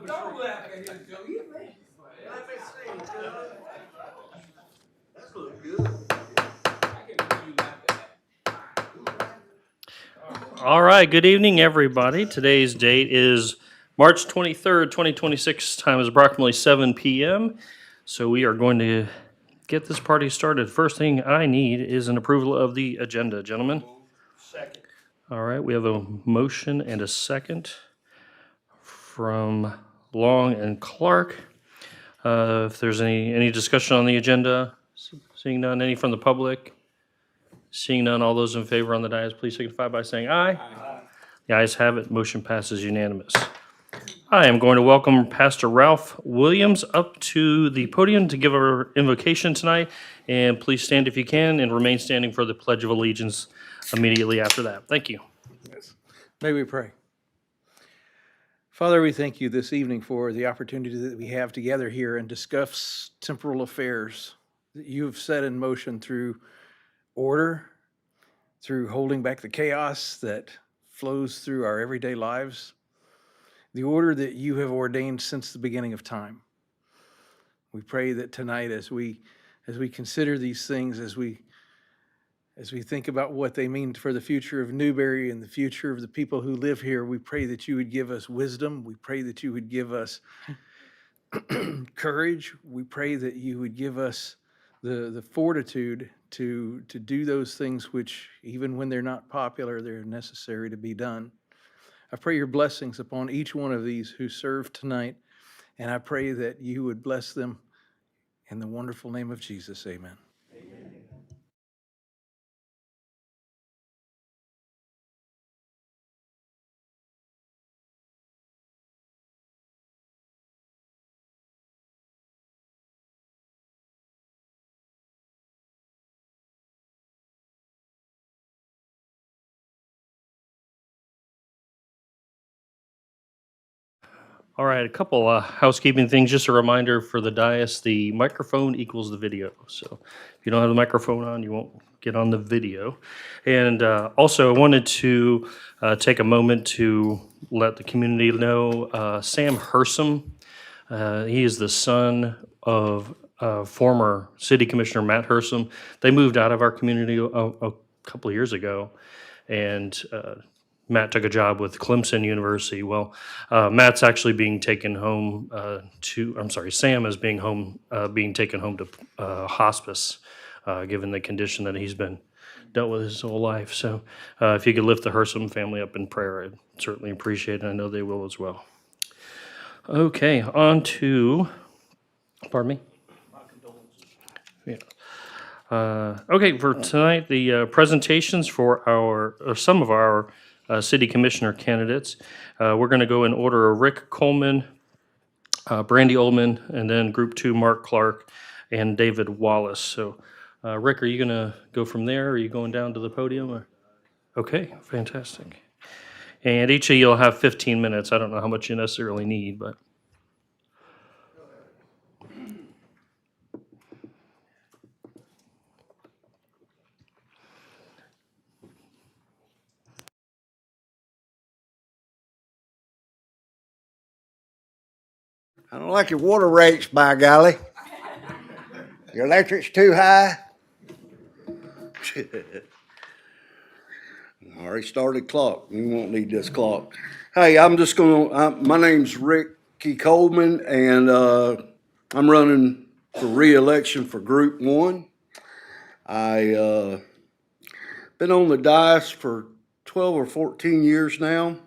Don't laugh at him, Joe. You think? Let me see, that's look good. I can't believe you laughed at that. All right, good evening, everybody. Today's date is March 23rd, 2026. Time is approximately 7 p.m. So we are going to get this party started. First thing I need is an approval of the agenda, gentlemen. Second. All right, we have a motion and a second from Long and Clark. If there's any discussion on the agenda, seeing none, any from the public? Seeing none, all those in favor on the dais, please signify by saying aye. Aye. The ayes have it, motion passes unanimous. I am going to welcome Pastor Ralph Williams up to the podium to give our invocation tonight. And please stand if you can and remain standing for the Pledge of Allegiance immediately after that. Thank you. Yes. May we pray. Father, we thank you this evening for the opportunity that we have together here and discuss temporal affairs that you've set in motion through order, through holding back the chaos that flows through our everyday lives, the order that you have ordained since the beginning of time. We pray that tonight as we consider these things, as we think about what they mean for the future of Newberry and the future of the people who live here, we pray that you would give us wisdom. We pray that you would give us courage. We pray that you would give us the fortitude to do those things which, even when they're not popular, they're necessary to be done. I pray your blessings upon each one of these who serve tonight, and I pray that you would bless them in the wonderful name of Jesus. Amen. All right, a couple housekeeping things. Just a reminder for the dais, the microphone equals the video. So if you don't have the microphone on, you won't get on the video. And also, I wanted to take a moment to let the community know Sam Hersom. He is the son of former city commissioner Matt Hersom. They moved out of our community a couple of years ago, and Matt took a job with Clemson University. Well, Matt's actually being taken home Sam is being taken home to hospice, given the condition that he's been dealt with his whole life. So if you could lift the Hersom family up in prayer, I'd certainly appreciate it. I know they will as well. Okay, on to, pardon me? My condolences. Yeah. Okay, for tonight, the presentations for some of our city commissioner candidates. We're going to go in order of Rick Coleman, Brandy Oldman, and then Group 2, Mark Clark, and David Wallace. So, Rick, are you going to go from there? Or are you going down to the podium? Or? Okay, fantastic. And each of you will have 15 minutes. I don't know how much you necessarily need, but. I don't like your water rates, by golly. Your electric's too high. Already started clock. You won't need this clock. Hey, my name's Ricky Coleman, and I'm running for re-election for Group 1. I been on the dais for 12 or 14 years now,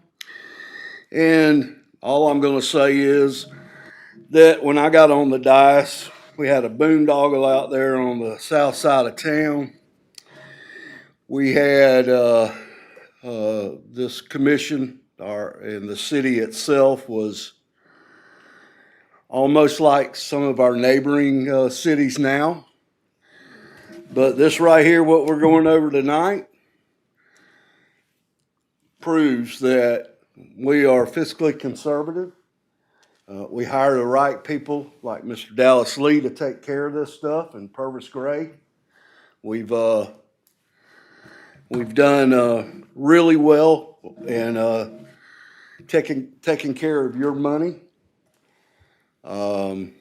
and all I'm going to say is that when I got on the dais, we had a boondoggle out there on the south side of town. We had this commission, and the city itself was almost like some of our neighboring cities now. But this right here, what we're going over tonight, proves that we are fiscally conservative. We hire the right people like Mr. Dallas Lee to take care of this stuff, and Purvis Gray. We've We've done really well and taking care of your money. And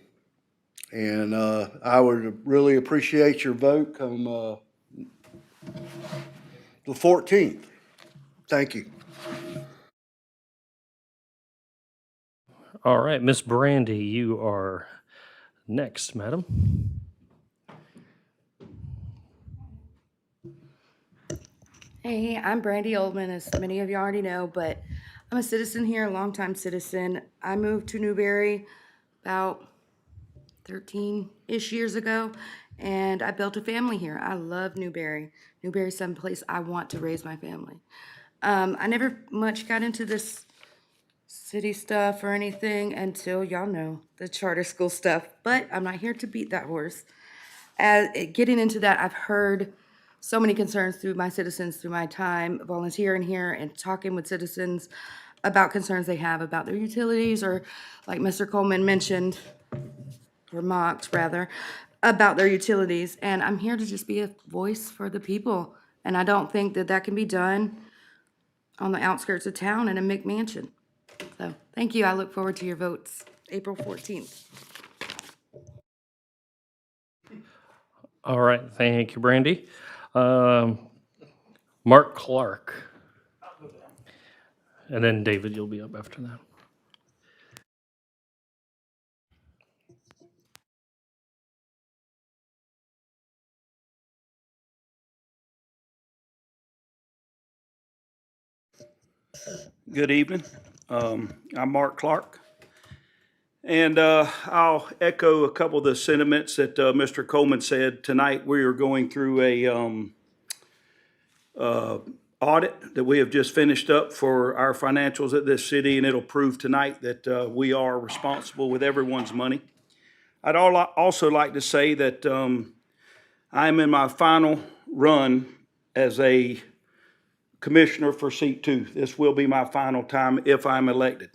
I would really appreciate your vote come the 14th. Thank you. All right, Miss Brandy, you are next, madam. Hey, I'm Brandy Oldman, as many of you already know, but I'm a citizen here, a longtime citizen. I moved to Newberry about 13-ish years ago, and I built a family here. I love Newberry. Newberry's someplace I want to raise my family. I never much got into this city stuff or anything until y'all know the charter school stuff, but I'm not here to beat that horse. Getting into that, I've heard so many concerns through my citizens, through my time volunteering here and talking with citizens about concerns they have about their utilities, or like Mr. Coleman mentioned, or mocked rather, about their utilities. And I'm here to just be a voice for the people. And I don't think that that can be done on the outskirts of town in a McMansion. So thank you. I look forward to your votes, April 14th. All right, thank you, Brandy. Mark Clark. And then David, you'll be up after that. Good evening. I'm Mark Clark. And I'll echo a couple of the sentiments that Mr. Coleman said. Tonight we are going through a audit that we have just finished up for our financials at this city, and it'll prove tonight that we are responsible with everyone's money. I'd also like to say that I'm in my final run as a commissioner for seat 2. This will be my final time if I'm elected.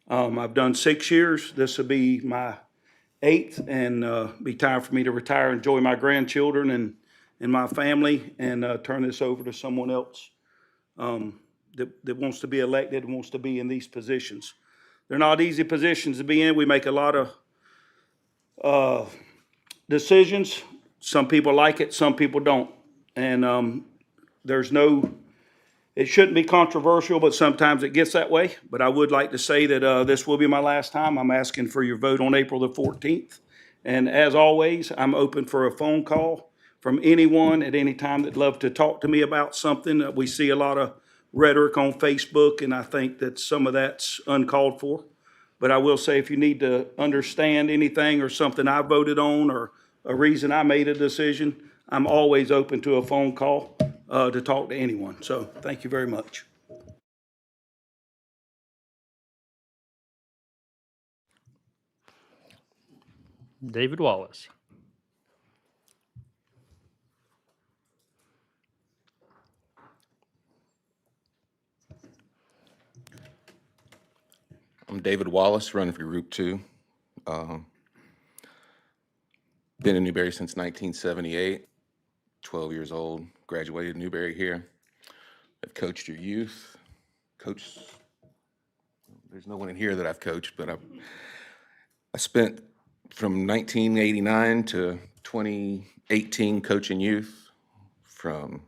I've done 6 years. This will be my 8th, and be time for me to retire, enjoy my grandchildren and my family, and turn this over to someone else that wants to be elected and wants to be in these positions. They're not easy positions to be in. We make a lot of decisions. Some people like it, some people don't. And it shouldn't be controversial, but sometimes it gets that way. But I would like to say that this will be my last time. I'm asking for your vote on April the 14th. And as always, I'm open for a phone call from anyone at any time that'd love to talk to me about something. We see a lot of rhetoric on Facebook, and I think that some of that's uncalled for. But I will say, if you need to understand anything or something I voted on or a reason I made a decision, I'm always open to a phone call to talk to anyone. So thank you very much. David Wallace. I'm David Wallace, running for Group 2. Been in Newberry since 1978, 12 years old, graduated Newberry here. I've coached your youth, there's no one in here that I've coached, but I spent from 1989 to 2018 coaching youth, from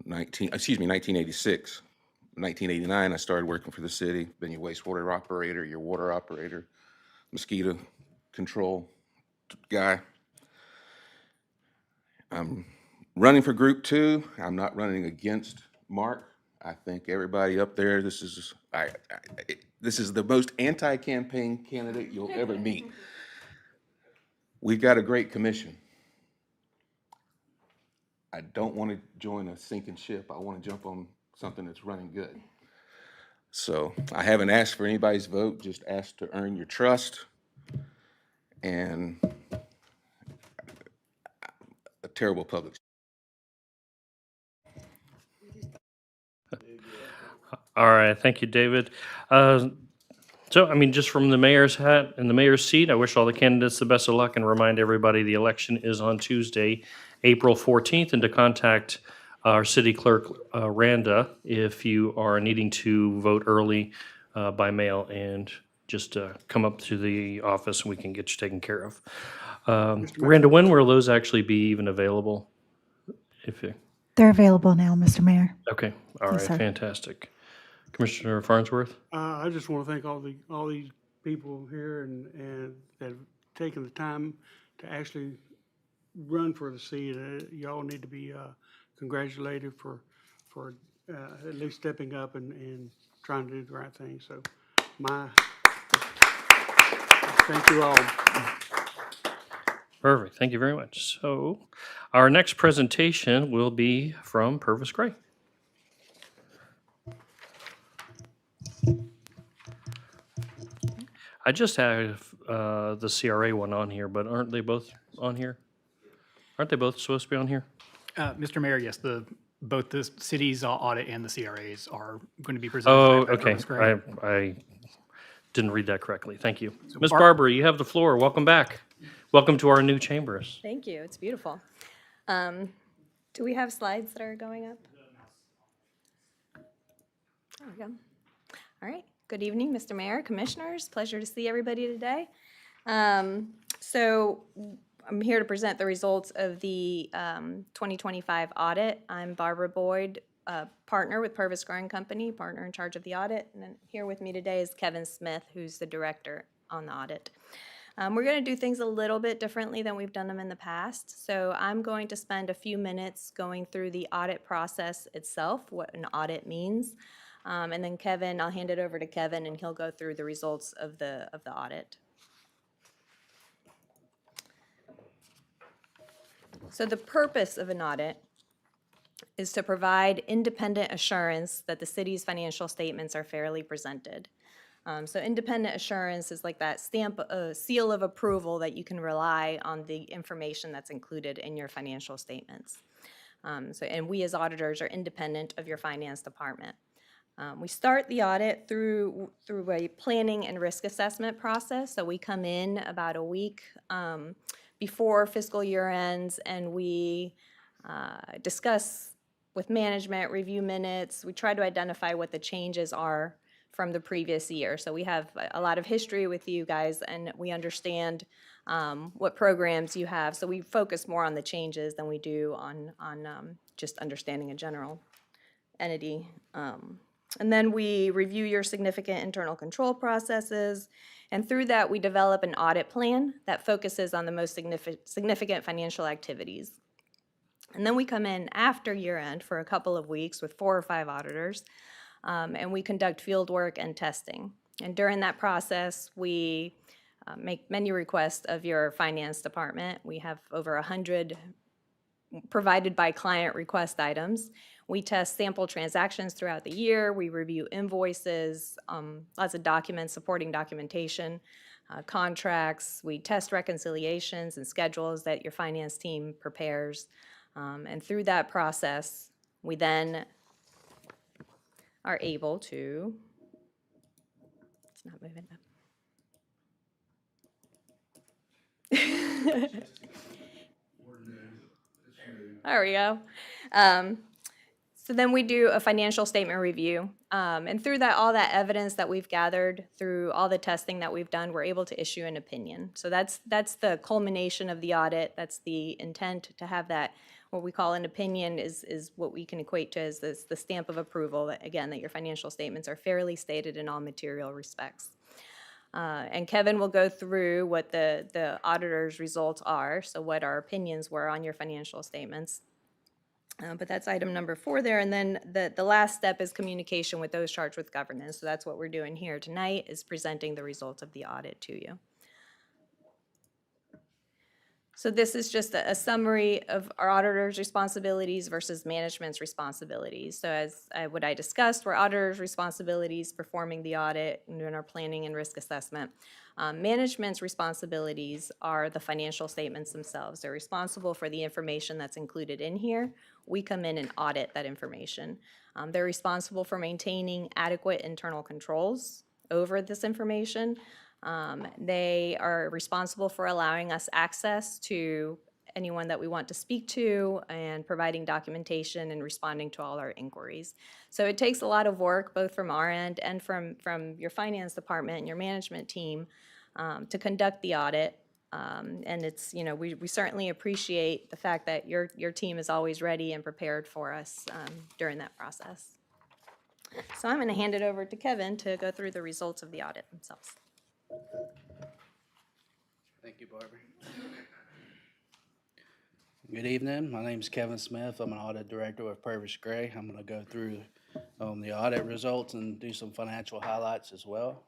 1986. 1989, I started working for the city, been your wastewater operator, your water operator, mosquito control guy. I'm running for Group 2. I'm not running against Mark. I think everybody up there, this is the most anti-campaign candidate you'll ever meet. We've got a great commission. I don't want to join a sinking ship. I want to jump on something that's running good. So I haven't asked for anybody's vote, just asked to earn your trust. And a terrible public. All right, thank you, David. So, I mean, just from the mayor's hat and the mayor's seat, I wish all the candidates the best of luck and remind everybody the election is on Tuesday, April 14th, and to contact our city clerk, Randa, if you are needing to vote early by mail, and just come up to the office and we can get you taken care of. Randa, when will those actually be even available? If you, They're available now, Mr. Mayor. okay, all right, Yes, sir. fantastic. Commissioner Farnsworth? I just want to thank all these people here and that have taken the time to actually run for the seat. Y'all need to be congratulated for at least stepping up and trying to do the right thing. So thank you all. Perfect, thank you very much. So our next presentation will be from Purvis Gray. I just have the CRA one on here, but aren't they both on here? Aren't they both supposed to be on here? Mr. Mayor, yes, both the city's audit and the CRAs are going to be presented. Oh, by okay. Purvis Gray. I didn't read that correctly. Thank you. So Ms. Bar- Barber, you have the floor. Welcome back. Welcome to our new chambers. Thank you. It's beautiful. Do we have slides that are going up? There we go. All right. Good evening, Mr. Mayor, Commissioners. Pleasure to see everybody today. So I'm here to present the results of the 2025 audit. I'm Barbara Boyd, partner with Purvis Gray Company, partner in charge of the audit. And then here with me today is Kevin Smith, who's the director on the audit. We're going to do things a little bit differently than we've done them in the past. So I'm going to spend a few minutes going through the audit process itself, what an audit means. And then Kevin, I'll hand it over to Kevin and he'll go through the results of the audit. So the purpose of an audit is to provide independent assurance that the city's financial statements are fairly presented. So independent assurance is like that stamp, seal of approval that you can rely on the information that's included in your financial statements. And we as auditors are independent of your finance department. We start the audit through a planning and risk assessment process. So we come in about a week before fiscal year ends, and we discuss with management, review minutes. We try to identify what the changes are from the previous year. So we have a lot of history with you guys, and we understand what programs you have. So we focus more on the changes than we do on just understanding a general entity. And then we review your significant internal control processes, and through that we develop an audit plan that focuses on the most significant financial activities. And then we come in after year end for a couple of weeks with 4 or 5 auditors, and we conduct field work and testing. And during that process, we make many requests of your finance department. We have over 100 provided by client request items. We test sample transactions throughout the year. We review invoices, lots of documents, supporting documentation, contracts. We test reconciliations and schedules that your finance team prepares. And through that process, we then are able to, it's not moving up. There we go. So then we do a financial statement review. And through that, all that evidence that we've gathered, through all the testing that we've done, we're able to issue an opinion. So that's the culmination of the audit. That's the intent to have that. What we call an opinion is what we can equate to as the stamp of approval, that, again, that your financial statements are fairly stated in all material respects. And Kevin will go through what the auditor's results are, so what our opinions were on your financial statements. But that's item number 4 there. And then the last step is communication with those charged with governance. So that's what we're doing here tonight, is presenting the results of the audit to you. So this is just a summary of our auditor's responsibilities versus management's responsibilities. So as what I discussed, were auditor's responsibilities performing the audit and doing our planning and risk assessment. Management's responsibilities are the financial statements themselves. They're responsible for the information that's included in here. We come in and audit that information. They're responsible for maintaining adequate internal controls over this information. They are responsible for allowing us access to anyone that we want to speak to and providing documentation and responding to all our inquiries. So it takes a lot of work, both from our end and from your finance department and your management team, to conduct the audit. And it's, we certainly appreciate the fact that your team is always ready and prepared for us during that process. So I'm going to hand it over to Kevin to go through the results of the audit themselves. Thank you, Barbara. Good evening. My name is Kevin Smith. I'm an audit director with Purvis Gray. I'm going to go through the audit results and do some financial highlights as well.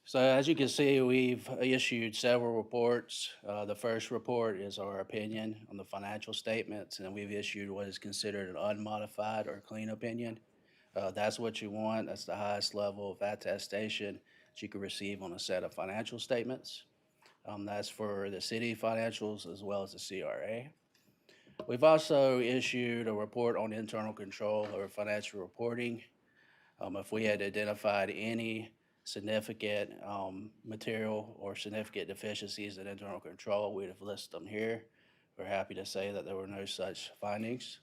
So as you can see, we've issued several reports. The first report is our opinion on the financial statements, and we've issued what is considered an unmodified or clean opinion. That's what you want. That's the highest level of attestation that you can receive on a set of financial statements. That's for the city financials as well as the CRA. We've also issued a report on internal control over financial reporting. If we had identified any significant material or significant deficiencies in internal control, we'd have listed them here. We're happy to say that there were no such findings.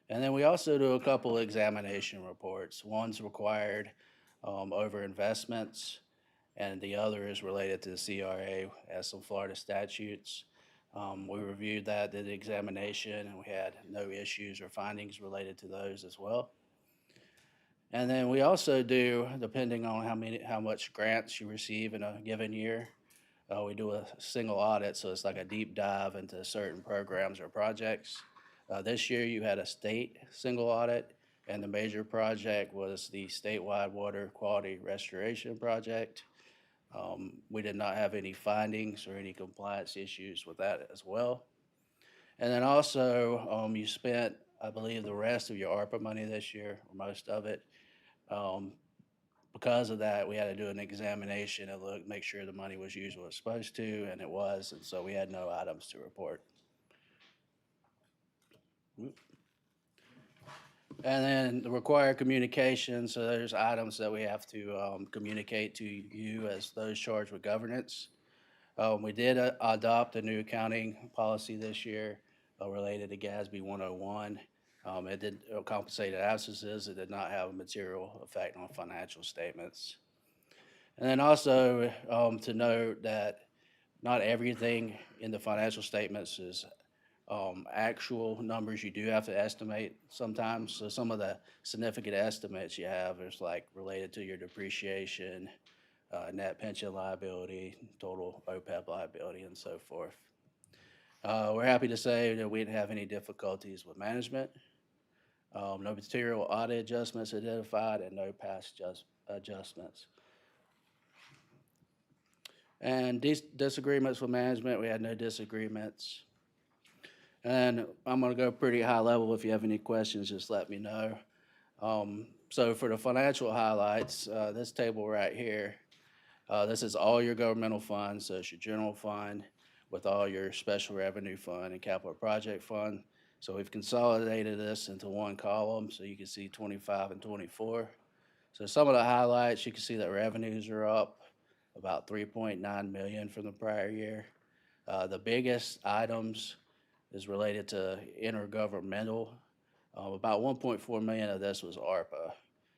And then we also do a couple examination reports. One's required over investments, and the other is related to the CRA as some Florida statutes. We reviewed that, did the examination, and we had no issues or findings related to those as well. And then we also do, depending on how much grants you receive in a given year, we do a single audit, so it's like a deep dive into certain programs or projects. This year you had a state single audit, and the major project was the statewide water quality restoration project. We did not have any findings or any compliance issues with that as well. And then also you spent, I believe, the rest of your ARPA money this year, or most of it. Because of that, we had to do an examination and make sure the money was used what it was supposed to, and it was, and so we had no items to report. And then the required communication, so there's items that we have to communicate to you as those charged with governance. We did adopt a new accounting policy this year related to GASB 101. It did compensated absences. It did not have a material effect on financial statements. And then also to note that not everything in the financial statements is actual numbers. You do have to estimate sometimes. So some of the significant estimates you have is like related to your depreciation, net pension liability, total OPEB liability, and so forth. We're happy to say that we didn't have any difficulties with management. No material audit adjustments identified, and no past adjustments. And disagreements with management, we had no disagreements. And I'm going to go pretty high level. If you have any questions, just let me know. So for the financial highlights, this table right here, this is all your governmental funds. So it's your general fund with all your special revenue fund and capital project fund. So we've consolidated this into one column so you can see 25 and 24. So some of the highlights, you can see that revenues are up about 3.9 million from the prior year. The biggest items is related to intergovernmental. About 1.4 million of this was ARPA.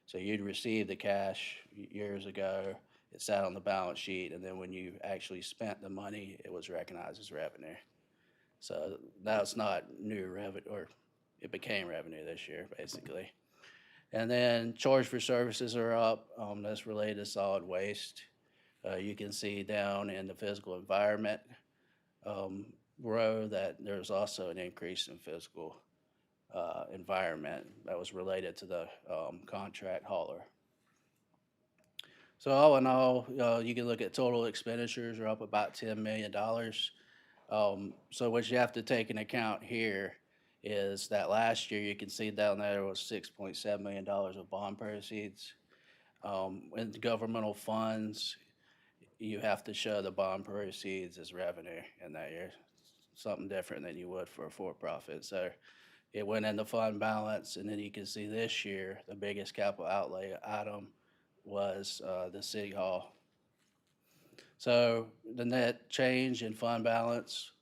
So you'd received the cash years ago, it sat on the balance sheet, and then when you actually spent the money, it was recognized as revenue. So that's not new revenue, or it became revenue this year, basically. And then charge for services are up. That's related to solid waste. You can see down in the physical environment row that there's also an increase in physical environment that was related to the contract hauler. So all in all, you can look at total expenditures are up about $10 million. So what you have to take into account here is that last year, you can see down there was $6.7 million of bond proceeds. In governmental funds, you have to show the bond proceeds as revenue in that year, something different than you would for a for-profit. So it went into fund balance, and then you can see this year, the biggest capital outlay item was the City Hall. So the net change in fund balance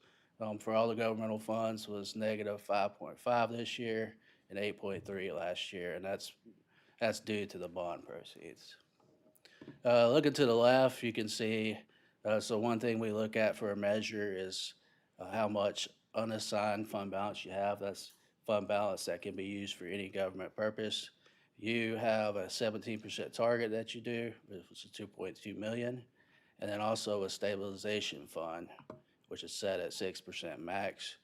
for all the governmental funds was negative 5.5 this year and 8.3 last year, and that's due to the bond proceeds. Looking to the left, you can see, so one thing we look at for a measure is how much unassigned fund balance you have. That's fund balance that can be used for any government purpose. You have a 17% target that you do, which is 2.2 million, and then also a stabilization fund, which is set at 6% max.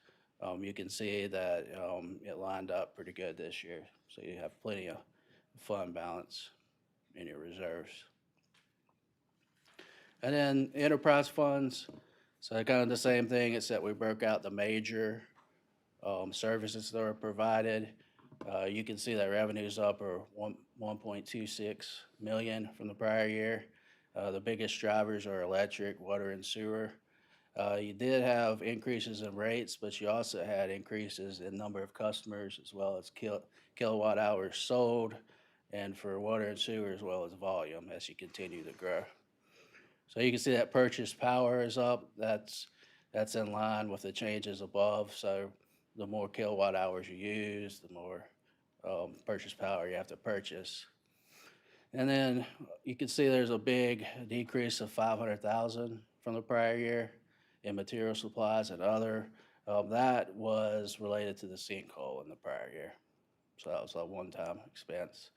You can see that it lined up pretty good this year, so you have plenty of fund balance in your reserves. And then enterprise funds, so kind of the same thing, except we broke out the major services that are provided. You can see that revenues up are 1.26 million from the prior year. The biggest drivers are electric, water, and sewer. You did have increases in rates, but you also had increases in number of customers as well as kilowatt hours sold, and for water and sewer as well as volume as you continue to grow. So you can see that purchase power is up. That's in line with the changes above. So the more kilowatt hours you use, the more purchase power you have to purchase. And then you can see there's a big decrease of 500,000 from the prior year in material supplies and other. That was related to the sinkhole in the prior year. So that was a one-time expense.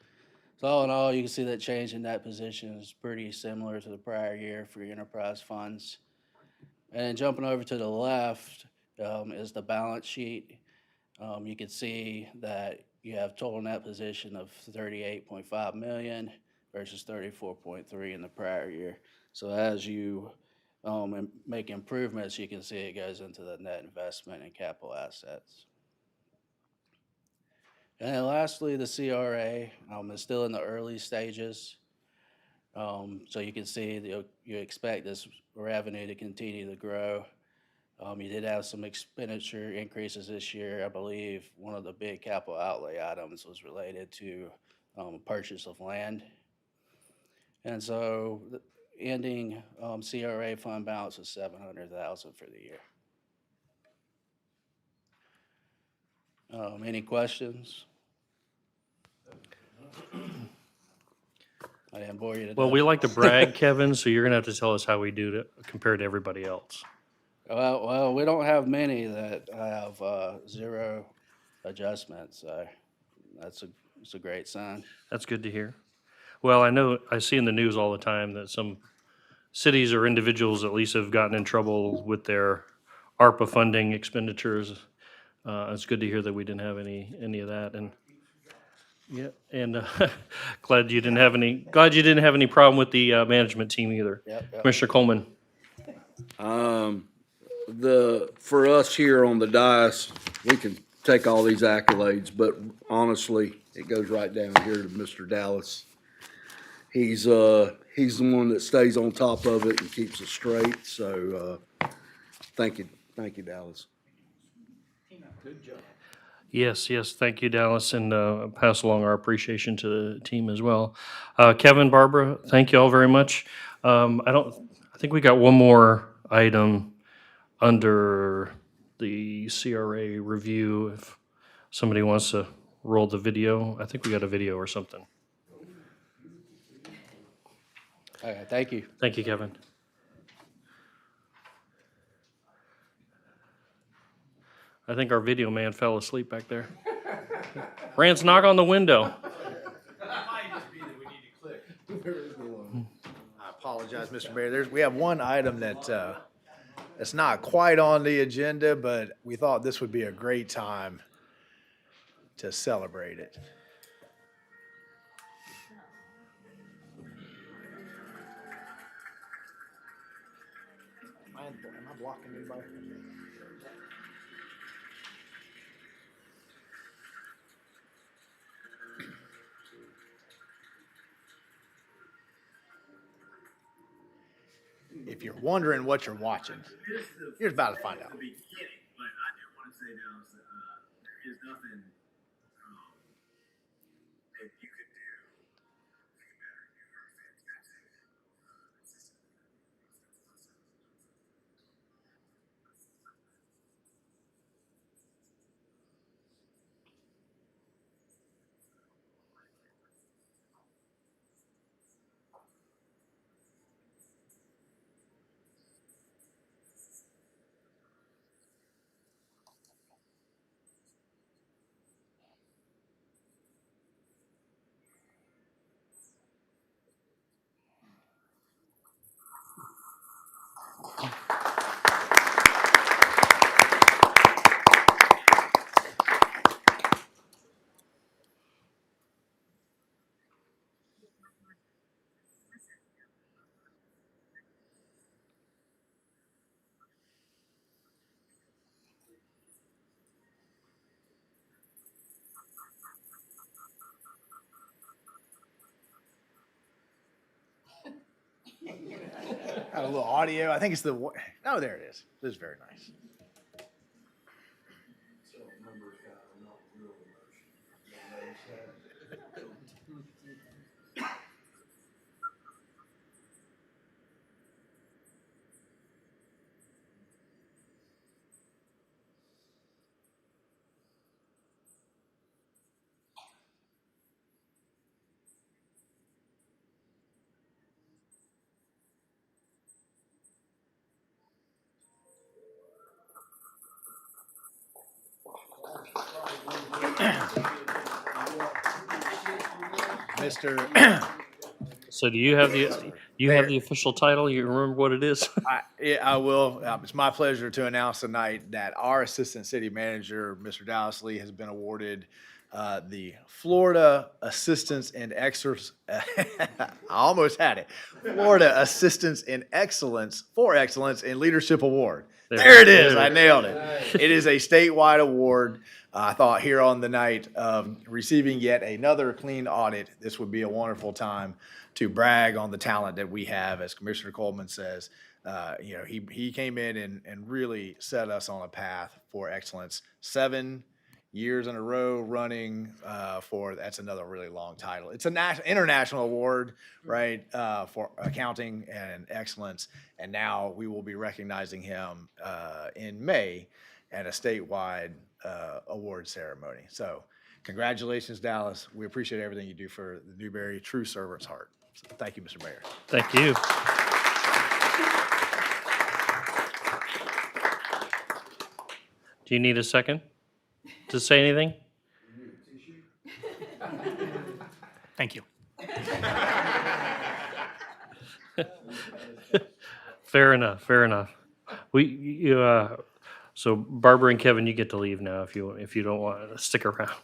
So all in all, you can see that change in that position is pretty similar to the prior year for your enterprise funds. And then jumping over to the left is the balance sheet. You can see that you have total net position of 38.5 million versus 34.3 in the prior year. So as you make improvements, you can see it goes into the net investment and capital assets. And then lastly, the CRA is still in the early stages. So you can see that you expect this revenue to continue to grow. You did have some expenditure increases this year. I believe one of the big capital outlay items was related to purchase of land. And so the ending CRA fund balance is 700,000 for the year. Any questions? I didn't bore you to Well, death. we like to brag, Kevin, so you're gonna have to tell us how we do to compared to everybody else. Well, we don't have many that have zero adjustments, so it's a great sign. That's good to hear. Well, I know, I see in the news all the time that some cities or individuals at least have gotten in trouble with their ARPA funding expenditures. It's good to hear that we didn't have any of that, and yeah, and glad you didn't have any problem with the management team either. Yep. Commissioner Coleman. For us here on the dais, we can take all these accolades, but honestly, it goes right down here to Mr. Dallas. He's the one that stays on top of it and keeps it straight, so, thank you, Dallas. Good job. Yes, thank you, Dallas, and pass along our appreciation to the team as well. Kevin, Barbara, thank you all very much. I think we got one more item under the CRA review. If somebody wants to roll the video, I think we got a video or something. Okay, thank you. Thank you, Kevin. I think our video man fell asleep back there. Rance, knock on the window. I apologize, Mr. Mayor. We have one item that it's not quite on the agenda, but we thought this would be a great time to celebrate it. Am I blocking anybody? If you're wondering what you're watching, you're about to find out. But I do want to say now is that there is nothing that you could do to be better. You are fantastic. Got a little audio. I think it's the. Oh, there it is. This is very nice. Mr. So do you have the official title? You remember what it is? I will. It's my pleasure to announce tonight that our Assistant City Manager, Mr. Dallas Lee, has been awarded the Florida Assistance in Excellence. I almost had it. Florida Assistance in Excellence for Excellence in Leadership Award. There it is. I nailed it. It is a statewide award. I thought here on the night of receiving yet another clean audit, this would be a wonderful time to brag on the talent that we have. As Commissioner Coleman says, he came in and really set us on a path for excellence. 7 years in a row running that's another really long title. It's an international award, right, for accounting and excellence. And now we will be recognizing him in May at a statewide award ceremony. So congratulations, Dallas. We appreciate everything you do for the Newberry True Servant's Heart. So thank you, Mr. Mayor. Thank you. Do you need a second to say anything? Thank you. Fair enough. Fair enough. So Barbara and Kevin, you get to leave now if you don't want to stick around.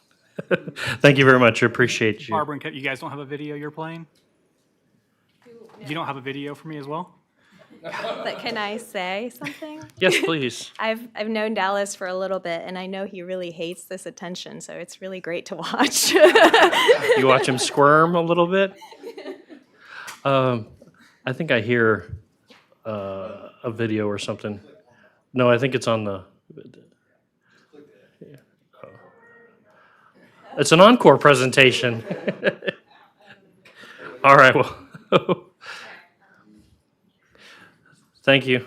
Thank you very much. I appreciate you. Barbara and Kevin, you guys don't have a video you're playing? You don't have a video for me as well? But can I say something? Yes, please. I've known Dallas for a little bit, and I know he really hates this attention, so it's really great to watch. You watch him squirm a little bit. I think I hear a video or something. No, I think it's on the. It's an encore presentation. All right. Well, thank you.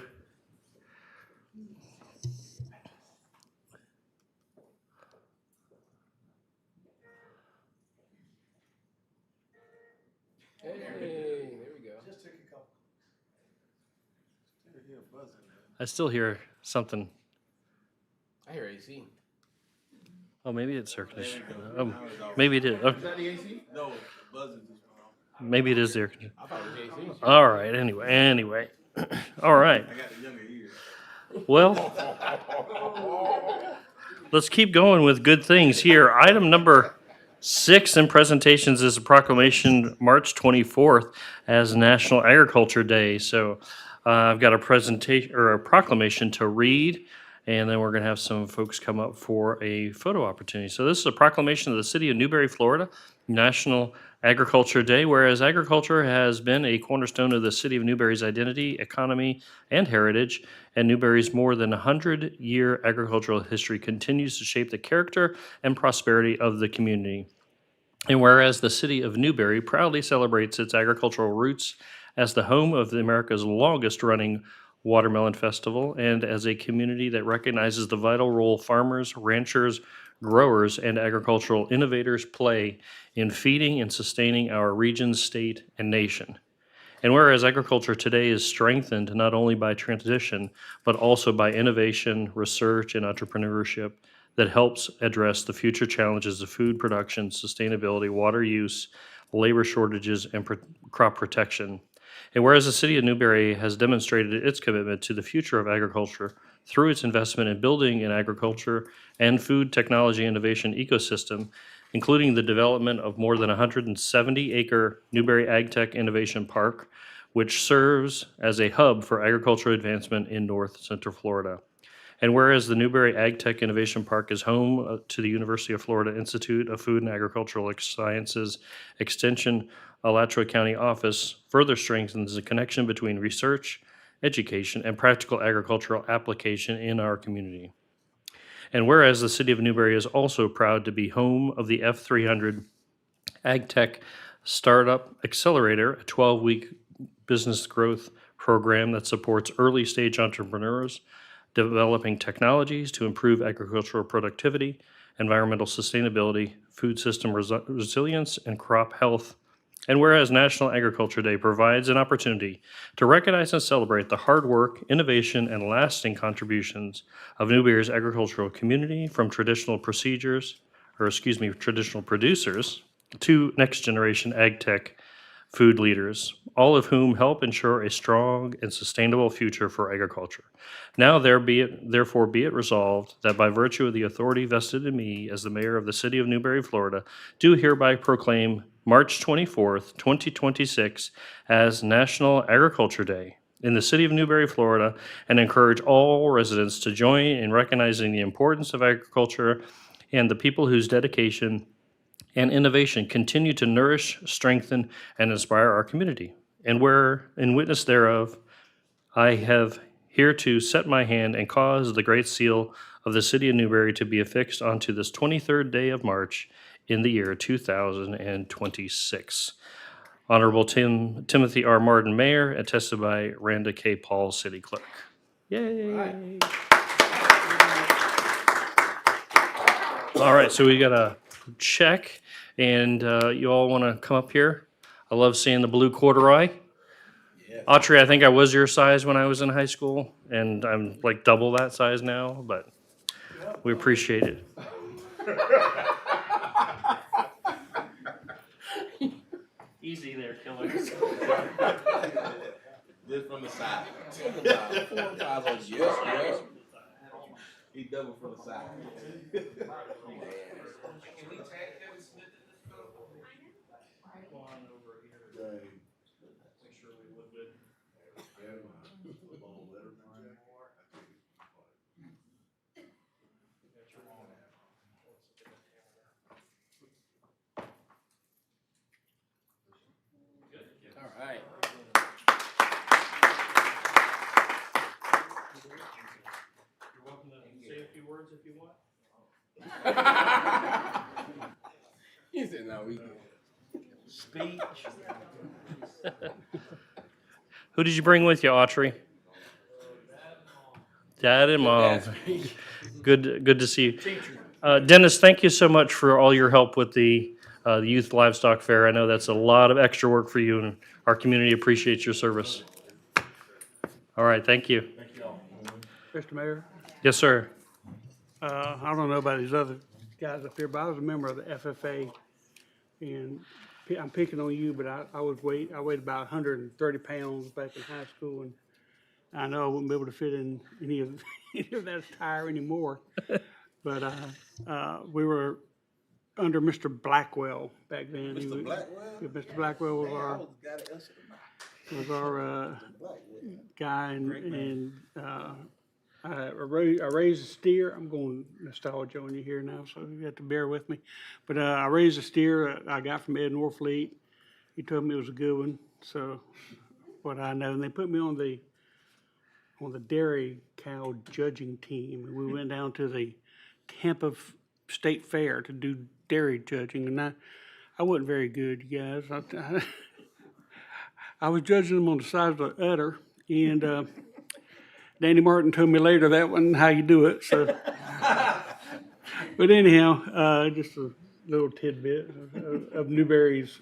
Hey, there we go. I still hear something. I hear AC. Oh, maybe it's air conditioning. Maybe it is. Okay. Is that the AC? No, buzzing just went off. Maybe it is the air conditioning. I thought it was AC. All right. Anyway. All right. I got the younger ears. Well, let's keep going with good things here. Item number 6 in presentations is a proclamation March 24th as National Agriculture Day. So I've got a presentation or a proclamation to read, and then we're going to have some folks come up for a photo opportunity. So this is a proclamation of the city of Newberry, Florida, National Agriculture Day, whereas agriculture has been a cornerstone of the city of Newberry's identity, economy, and heritage, and Newberry's more than 100-year agricultural history continues to shape the character and prosperity of the community. And whereas the city of Newberry proudly celebrates its agricultural roots as the home of America's longest-running Watermelon Festival, and as a community that recognizes the vital role farmers, ranchers, growers, and agricultural innovators play in feeding and sustaining our region, state, and nation. And whereas agriculture today is strengthened not only by tradition, but also by innovation, research, and entrepreneurship that helps address the future challenges of food production, sustainability, water use, labor shortages, and crop protection. And whereas the city of Newberry has demonstrated its commitment to the future of agriculture through its investment in building an agriculture and food technology innovation ecosystem, including the development of more than 170-acre Newberry AgTech Innovation Park, which serves as a hub for agricultural advancement in North Central Florida. And whereas the Newberry Ag Tech Innovation Park is home to the University of Florida Institute of Food and Agricultural Sciences Extension Alachua County office further strengthens the connection between research, education, and practical agricultural application in our community. And whereas the city of Newberry is also proud to be home of the F300 Ag Tech Startup Accelerator, a 12-week business growth program that supports early-stage entrepreneurs developing technologies to improve agricultural productivity, environmental sustainability, food system resilience, and crop health. And whereas National Agriculture Day provides an opportunity to recognize and celebrate the hard work, innovation, and lasting contributions of Newberry's agricultural community from traditional producers to next-generation ag tech food leaders, all of whom help ensure a strong and sustainable future for agriculture. Now therefore be it resolved that by virtue of the authority vested in me as the mayor of the city of Newberry, Florida, do hereby proclaim March 24th, 2026 as National Agriculture Day in the city of Newberry, Florida, and encourage all residents to join in recognizing the importance of agriculture and the people whose dedication and innovation continue to nourish, strengthen, and inspire our community. And where, in witness thereof, I have hereto set my hand and caused the great seal of the city of Newberry to be affixed onto this 23rd day of March in the year 2026. Honorable Timothy R. Martin, Mayor, attested by Randa K. Paul, City Clerk. Yay! All right, so we got a check, and you all want to come up here? I love seeing the blue corduroy. Autrey, I think I was your size when I was in high school, and I'm like double that size now, but we appreciate it. Easy there, killer. Lift from the side. 4 or 5 of you. Yes. He doubled from the side. Can we tag Kevin Smith in this photo? Come on over here. Make sure we look good. All right. You're welcome to say a few words if you want. He said, no, we Speech. Who did you bring with you, Autrey? Dad and Mom. Good to see you. Dennis, thank you so much for all your help with the Youth Livestock Fair. I know that's a lot of extra work for you, and our community appreciates your service. All right, thank you. Thank you all. Mr. Mayor, Yes, sir. I don't know about these other guys up here, but I was a member of the FFA, and I'm picking on you, but I weighed about 130 pounds back in high school, and I know I wouldn't be able to fit in any of that attire anymore. But we were under Mr. Blackwell back then. Mr. Blackwell? Yeah, Mr. Blackwell was our guy, and I raised a steer. I'm going nostalgia on you here now, so you have to bear with me. But I raised a steer I got from Ed Norfleet. He told me it was a good one, so what I know. And they put me on the dairy cow judging team, and we went down to the Tampa State Fair to do dairy judging, and I wasn't very good, you guys. I was judging them on the size of the udder, and Danny Martin told me later that wasn't how you do it. So, but anyhow, just a little tidbit of Newberry's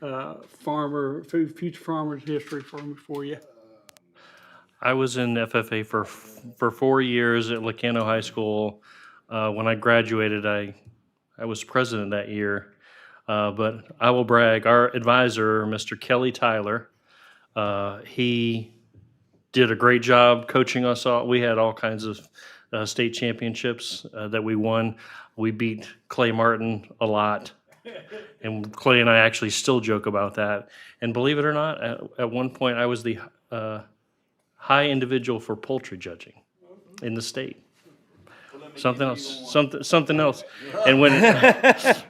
future farmers history for you. I was in FFA for 4 years at Licano High School. When I graduated, I was president that year. But I will brag, our advisor, Mr. Kelly Tyler, he did a great job coaching us all. We had all kinds of state championships that we won. We beat Clay Martin a lot. And Clay and I actually still joke about that. And believe it or not, at one point I was the high individual for poultry judging. in the state. Something else, something else. And when,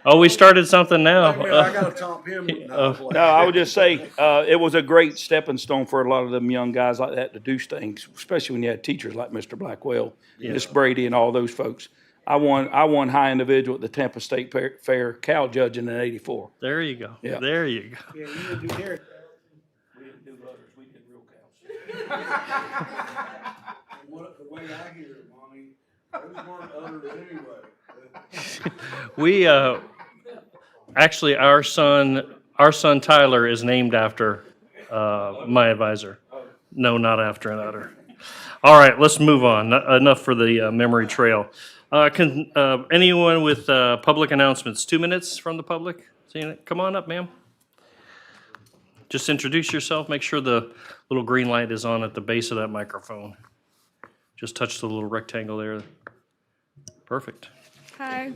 oh, we started something now. I gotta top him. No, I would just say, it was a great stepping stone for a lot of them young guys like that to do things, especially when you had teachers like Mr. Blackwell, Miss Brady, and all those folks. I won high individual at the Tampa State Fair cow judging in '84. There you go. Yeah. There you go. Yeah, you didn't do dairy. We didn't do udders, we did real cows. The way I hear it, Monty, those weren't others anyway. We, actually, our son Tyler is named after, my advisor. No, not after an udder. All right, let's move on. Enough for the memory trail. Can anyone with public announcements? 2 minutes from the public? Come on up, ma'am. Just introduce yourself. Make sure the little green light is on at the base of that microphone. Just touch the little rectangle there. Perfect. Hi,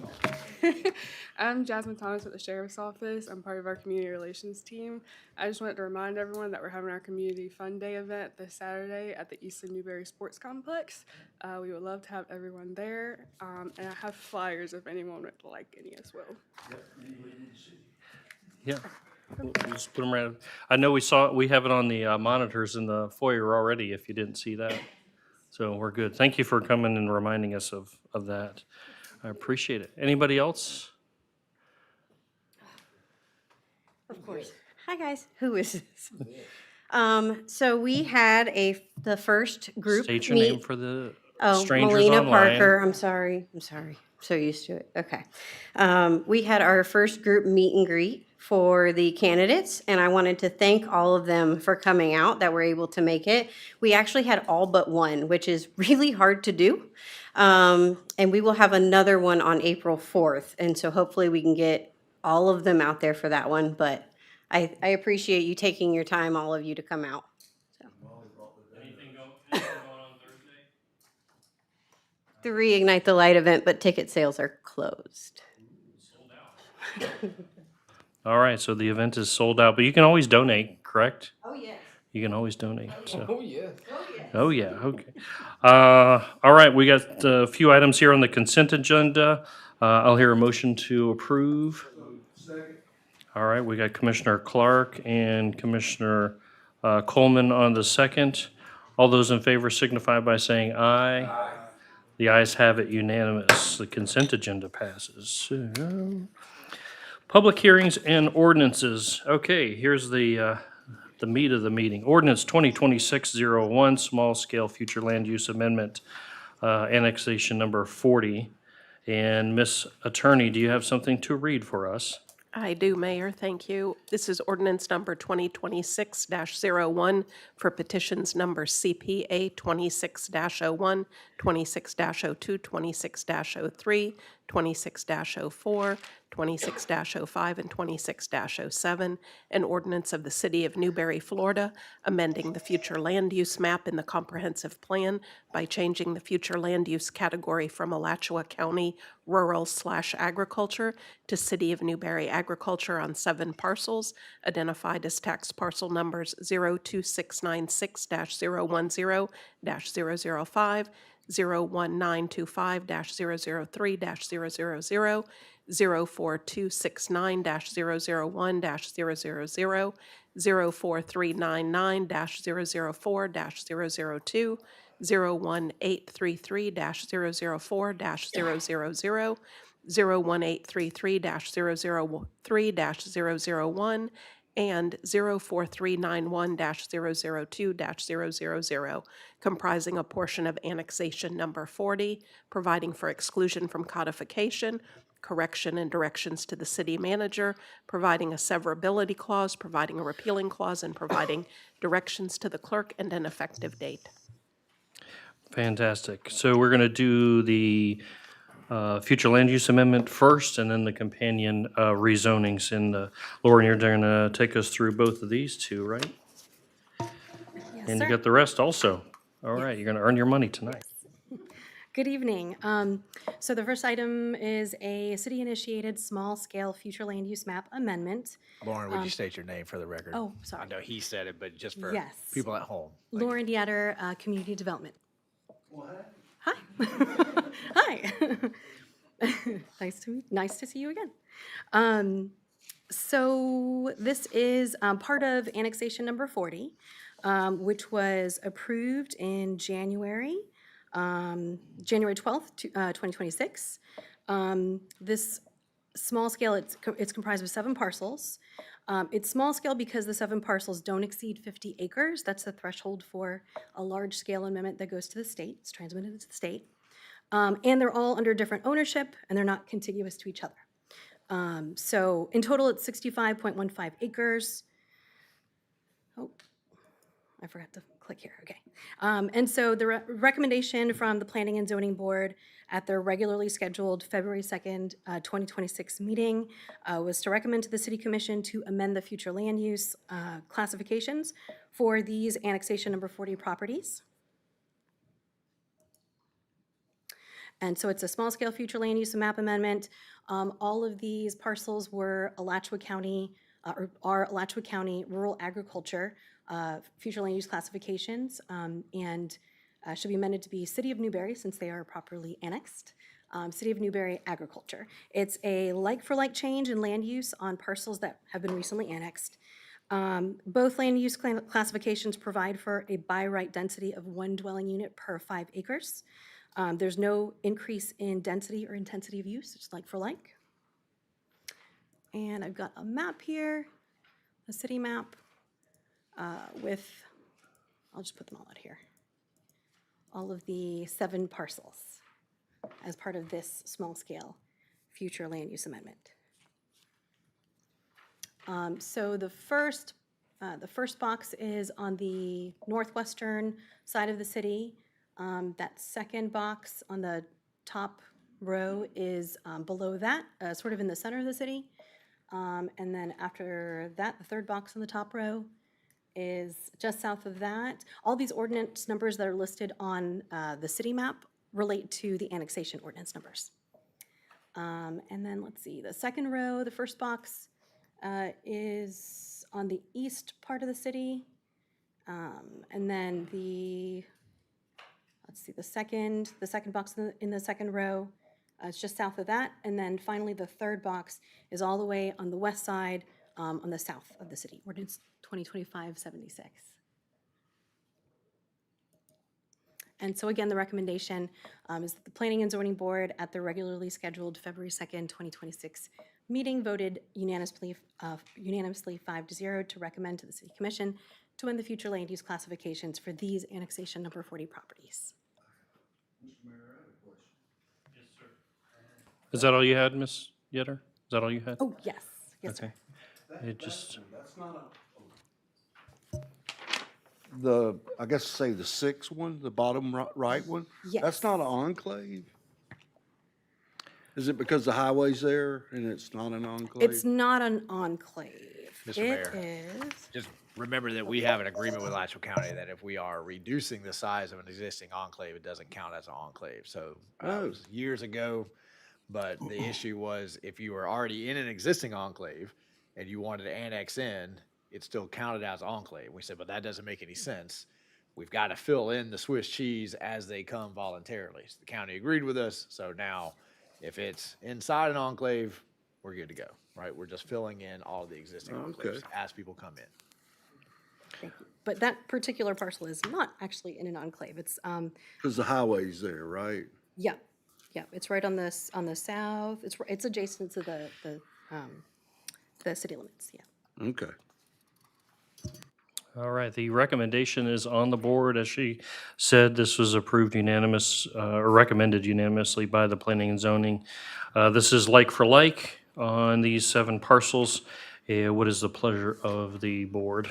I'm Jasmine Thomas with the Sheriff's Office. I'm part of our community relations team. I just wanted to remind everyone that we're having our Community Fun Day event this Saturday at the Easton Newberry Sports Complex. We would love to have everyone there, and I have flyers if anyone would like any as well. Yeah. We'll just put them right. I know we have it on the monitors in the foyer already, if you didn't see that. So we're good. Thank you for coming and reminding us of that. I appreciate it. Anybody else? Of course. Hi, guys. Who is this? So we had the first group State your meet. name for the Oh, strangers Melina online. Parker. I'm sorry. So used to it. Okay. We had our first group meet and greet for the candidates, and I wanted to thank all of them for coming out that were able to make it. We actually had all but one, which is really hard to do. And we will have another one on April 4th, and so hopefully we can get all of them out there for that one. But I appreciate you taking your time, all of you, to come out. Anything going on Thursday? The Reignite the Light event, but ticket sales are closed. Sold out. All right, so the event is sold out, but you can always donate, correct? Oh, yes. You can always donate. So. Oh, yeah. Oh, yeah, okay. All right, we got a few items here on the consent agenda. I'll hear a motion to approve. All right, we got Commissioner Clark and Commissioner Coleman on the second. All those in favor signify by saying aye. Aye. The ayes have it, unanimous. The consent agenda passes. Public hearings and ordinances. Okay, here's the meat of the meeting. Ordinance 2026-01, small scale future land use amendment, annexation number 40. And Miss Attorney, do you have something to read for us? I do, Mayor. Thank you. This is ordinance number 2026-01 for petitions number CPA 26-01, 26-02, 26-03, 26-04, 26-05, and 26-07, an ordinance of the City of Newberry, Florida, amending the future land use map in the comprehensive plan by changing the future land use category from Alachua County Rural/Agriculture to City of Newberry Agriculture on 7 parcels, identified as tax parcel numbers 02696-010-005, 01925-003-000, 04269-001-000, 04399-004-002, 01833-004-000, 01833-003-001, and 04391-002-000, comprising a portion of annexation number 40, providing for exclusion from codification, correction and directions to the city manager, providing a severability clause, providing a repealing clause, and providing directions to the clerk and an effective date. Fantastic. So we're going to do the future land use amendment first, and then the companion rezonings. And Lauren, you're going to take us through both of these two, right? Yes, And sir. you got the rest also. All right, you're going to earn your money tonight. Good evening. So the first item is a city-initiated small-scale future land use map amendment. Lauren, would you state your name for the record? Oh, sorry. I know he said it, but just for Yes. people at home. Lauren Dieter, Community Development. Hi. Hi. Nice to see you again. So this is part of annexation number 40, which was approved in January 12th, 2026. This small scale, it's comprised of 7 parcels. It's small scale because the 7 parcels don't exceed 50 acres. That's the threshold for a large scale amendment that goes to the state. It's transmitted to the state. And they're all under different ownership, and they're not contiguous to each other. So in total, it's 65.15 acres. Oh, I forgot to click here, okay. And so the recommendation from the Planning and Zoning Board at their regularly scheduled February 2nd, 2026 meeting was to recommend to the City Commission to amend the future land use classifications for these annexation number 40 properties. And so it's a small-scale future land use map amendment. All of these parcels were Alachua County, or are Alachua County rural agriculture future land use classifications, and should be amended to be City of Newberry since they are properly annexed. City of Newberry agriculture. It's a like-for-like change in land use on parcels that have been recently annexed. Both land use classifications provide for a by right density of 1 dwelling unit per 5 acres. There's no increase in density or intensity of use, it's like for like. And I've got a map here, a city map with, I'll just put them all out here, all of the 7 parcels as part of this small scale future land use amendment. So the first box is on the northwestern side of the city. That second box on the top row is below that, sort of in the center of the city. And then after that, the third box on the top row is just south of that. All these ordinance numbers that are listed on the city map relate to the annexation ordinance numbers. And then let's see, the second row, the first box is on the east part of the city. And then let's see, the second box in the second row is just south of that. And then finally, the third box is all the way on the west side, on the south of the city, ordinance 2025-76. And so again, the recommendation is that the Planning and Zoning Board at the regularly scheduled February 2nd, 2026 meeting voted unanimously 5-0 to recommend to the City Commission to end the future land use classifications for these annexation number 40 properties. Is that all you had, Ms. Yetter? Is that all you had? Oh, yes. Yes, Okay. It just, That's not I guess say the 6th one, the bottom right one? Yes. That's not an enclave? Is it because the highway's there and it's not an enclave? It's not an enclave. Mr. It Mayor. is. Just remember that we have an agreement with Alachua County that if we are reducing the size of an existing enclave, it doesn't count as an enclave. So it was years ago, but the issue was if you were already in an existing enclave and you wanted to annex in, it still counted as enclave. We said, but that doesn't make any sense. We've got to fill in the Swiss cheese as they come voluntarily. So the county agreed with us. So now if it's inside an enclave, we're good to go, right? We're just filling in all the existing enclaves as people come in. Thank you. But that particular parcel is not actually in an enclave. It's Because the highway's there, right? yeah, it's right on the south. It's adjacent to the city limits. Yeah. Okay. all right, the recommendation is on the board. As she said, this was approved or recommended unanimously by the Planning and Zoning. This is like for like on these 7 parcels. What is the pleasure of the board?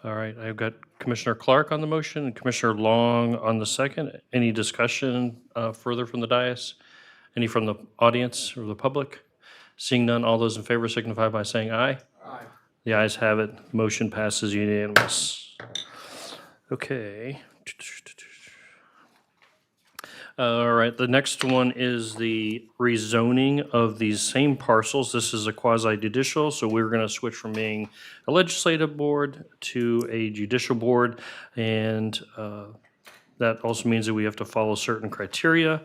All right, I've got Commissioner Clark on the motion and Commissioner Long on the second. Any discussion further from the dais? Any from the audience or the public? Seeing none, all those in favor signify by saying aye. Aye. The ayes have it. Motion passes unanimous. Okay. All right, the next one is the rezoning of these same parcels. This is a quasi judicial, so we're going to switch from being a legislative board to a judicial board. And that also means that we have to follow certain criteria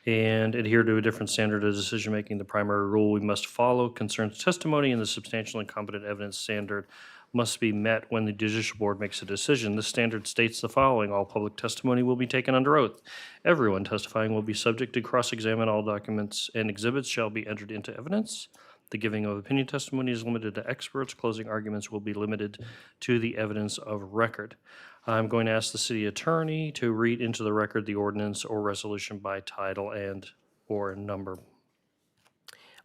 and adhere to a different standard of decision-making. The primary rule we must follow concerns testimony, and the substantial and competent evidence standard must be met when the judicial board makes a decision. This standard states the following: all public testimony will be taken under oath. Everyone testifying will be subject to cross-examine. All documents and exhibits shall be entered into evidence. The giving of opinion testimony is limited to experts. Closing arguments will be limited to the evidence of record. I'm going to ask the city attorney to read into the record the ordinance or resolution by title and or number.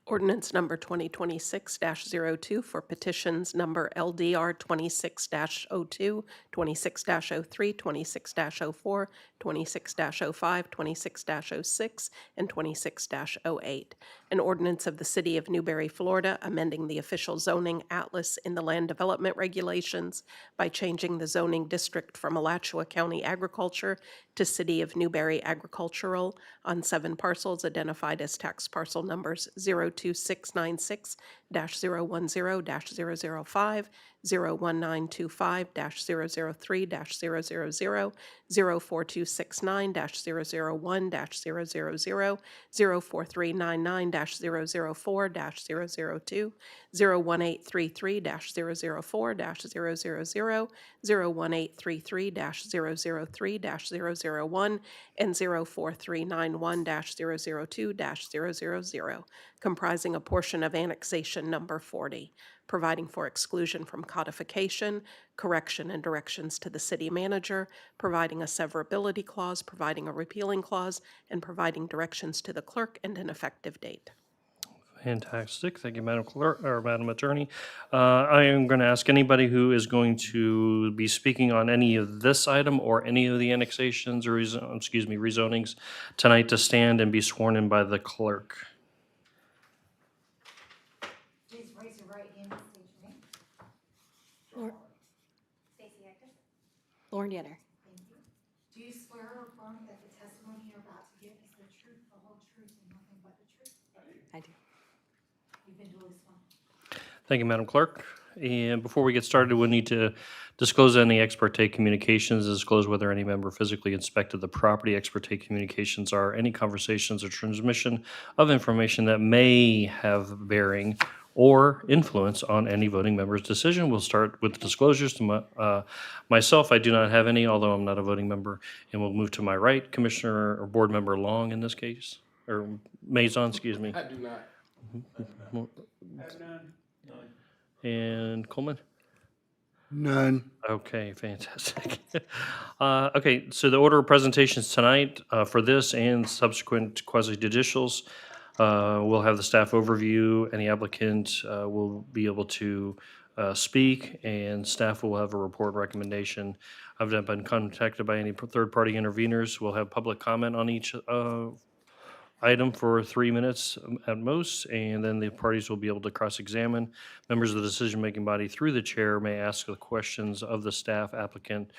Ordinance number 2026-02 for petitions number LDR 26-02, 26-03, 26-04, 26-05, 26-06, and 26-08. An ordinance of the City of Newberry, Florida, amending the official zoning atlas in the land development regulations by changing the zoning district from Alachua County Agriculture to City of Newberry Agricultural on 7 parcels identified as tax parcel numbers 02696-010-005, 01925-003-000, 04269-001-000, 04399-004-002, 01833-004-000, 01833-003-001, and 04391-002-000, comprising a portion of annexation number 40, providing for exclusion from codification, correction and directions to the city manager, providing a severability clause, providing a repealing clause, and providing directions to the clerk and an effective date. Fantastic. Thank you, Madam Clerk, or Madam Attorney. I am going to ask anybody who is going to be speaking on any of this item or any of the annexations or, rezonings tonight to stand and be sworn in by the clerk. Please raise your right hand and state your name. Lauren Yetter. Thank you. Do you swear or affirm that the testimony you're about to give is the truth, the whole truth, and nothing but the truth? I do. You've been duly sworn. Thank you, Madam Clerk. And before we get started, we'll need to disclose any ex parte communications, disclose whether any member physically inspected the property. Ex parte communications are any conversations or transmission of information that may have bearing or influence on any voting member's decision. We'll start with the disclosures to myself. I do not have any, although I'm not a voting member. And we'll move to my right, Commissioner or Board Member Long in this case, or Mazon, excuse me. I do not. And Coleman? None. Okay, fantastic. Okay, so the order of presentations tonight for this and subsequent quasi-judicials, we'll have the staff overview, and the applicant will be able to speak, and staff will have a report recommendation. I've not been contacted by any third-party interveners. We'll have public comment on each item for 3 minutes at most, and then the parties will be able to cross-examine. Members of the decision-making body through the chair may ask the questions of the staff, applicant,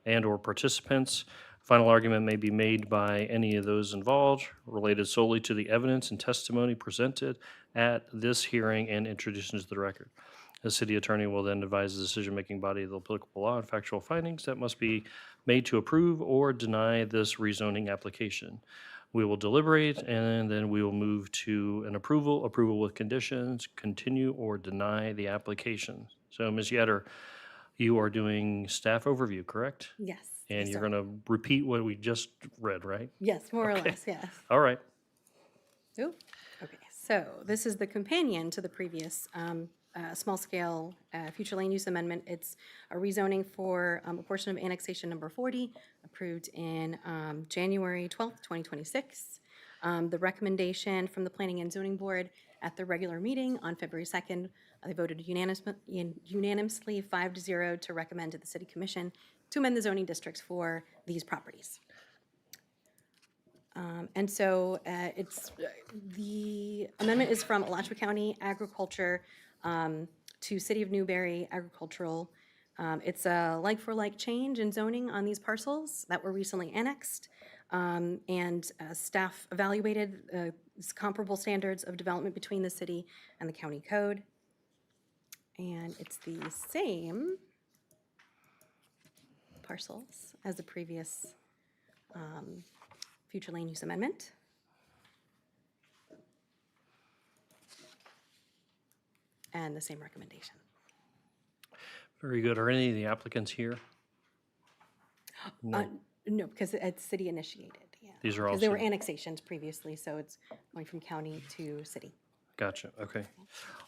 and/or participants. Final argument may be made by any of those involved related solely to the evidence and testimony presented at this hearing and introduced into the record. The city attorney will then advise the decision-making body of the applicable law and factual findings that must be made to approve or deny this rezoning application. We will deliberate, and then we will move to an approval with conditions, continue or deny the application. So, Ms. Yetter, you are doing staff overview, correct? Yes. And yes, you're sir. going to repeat what we just read, right? Yes, more Okay. or less, yes. All right. Ooh, okay, so this is the companion to the previous small-scale future land use amendment. It's a rezoning for a portion of annexation number 40, approved in January 12th, 2026. The recommendation from the Planning and Zoning Board at the regular meeting on February 2nd, they voted unanimously 5-0 to recommend to the City Commission to amend the zoning districts for these properties. And so the amendment is from Alachua County Agriculture to City of Newberry Agricultural. It's a like-for-like change in zoning on these parcels that were recently annexed. And staff evaluated comparable standards of development between the city and the county code. And it's the same parcels as the previous future land use amendment. And the same recommendation. Very good. Are any of the applicants here? No. No, because it's city initiated, yeah. These are all Because they were city. annexations previously, so it's going from county to city. Gotcha. Okay.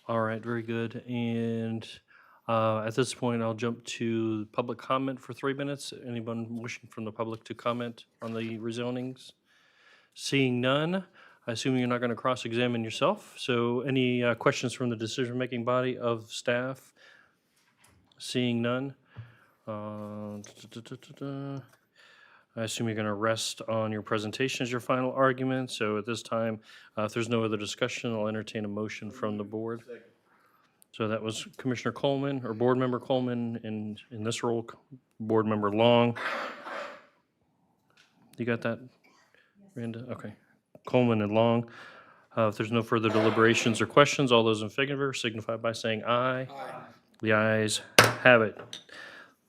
All right. Very good. And at this point, I'll jump to public comment for 3 minutes. Anyone wishing from the public to comment on the rezonings? Seeing none, I assume you're not going to cross-examine yourself. So any questions from the decision-making body of staff? Seeing none. I assume you're going to rest on your presentation as your final argument. So at this time, if there's no other discussion, I'll entertain a motion from the board. So that was Commissioner Coleman, or Board Member Coleman, and in this role, Board Member Long. You got that, Randa? Okay. Coleman and Long. If there's no further deliberations or questions, all those in favor signify by saying aye. Aye. The ayes have it.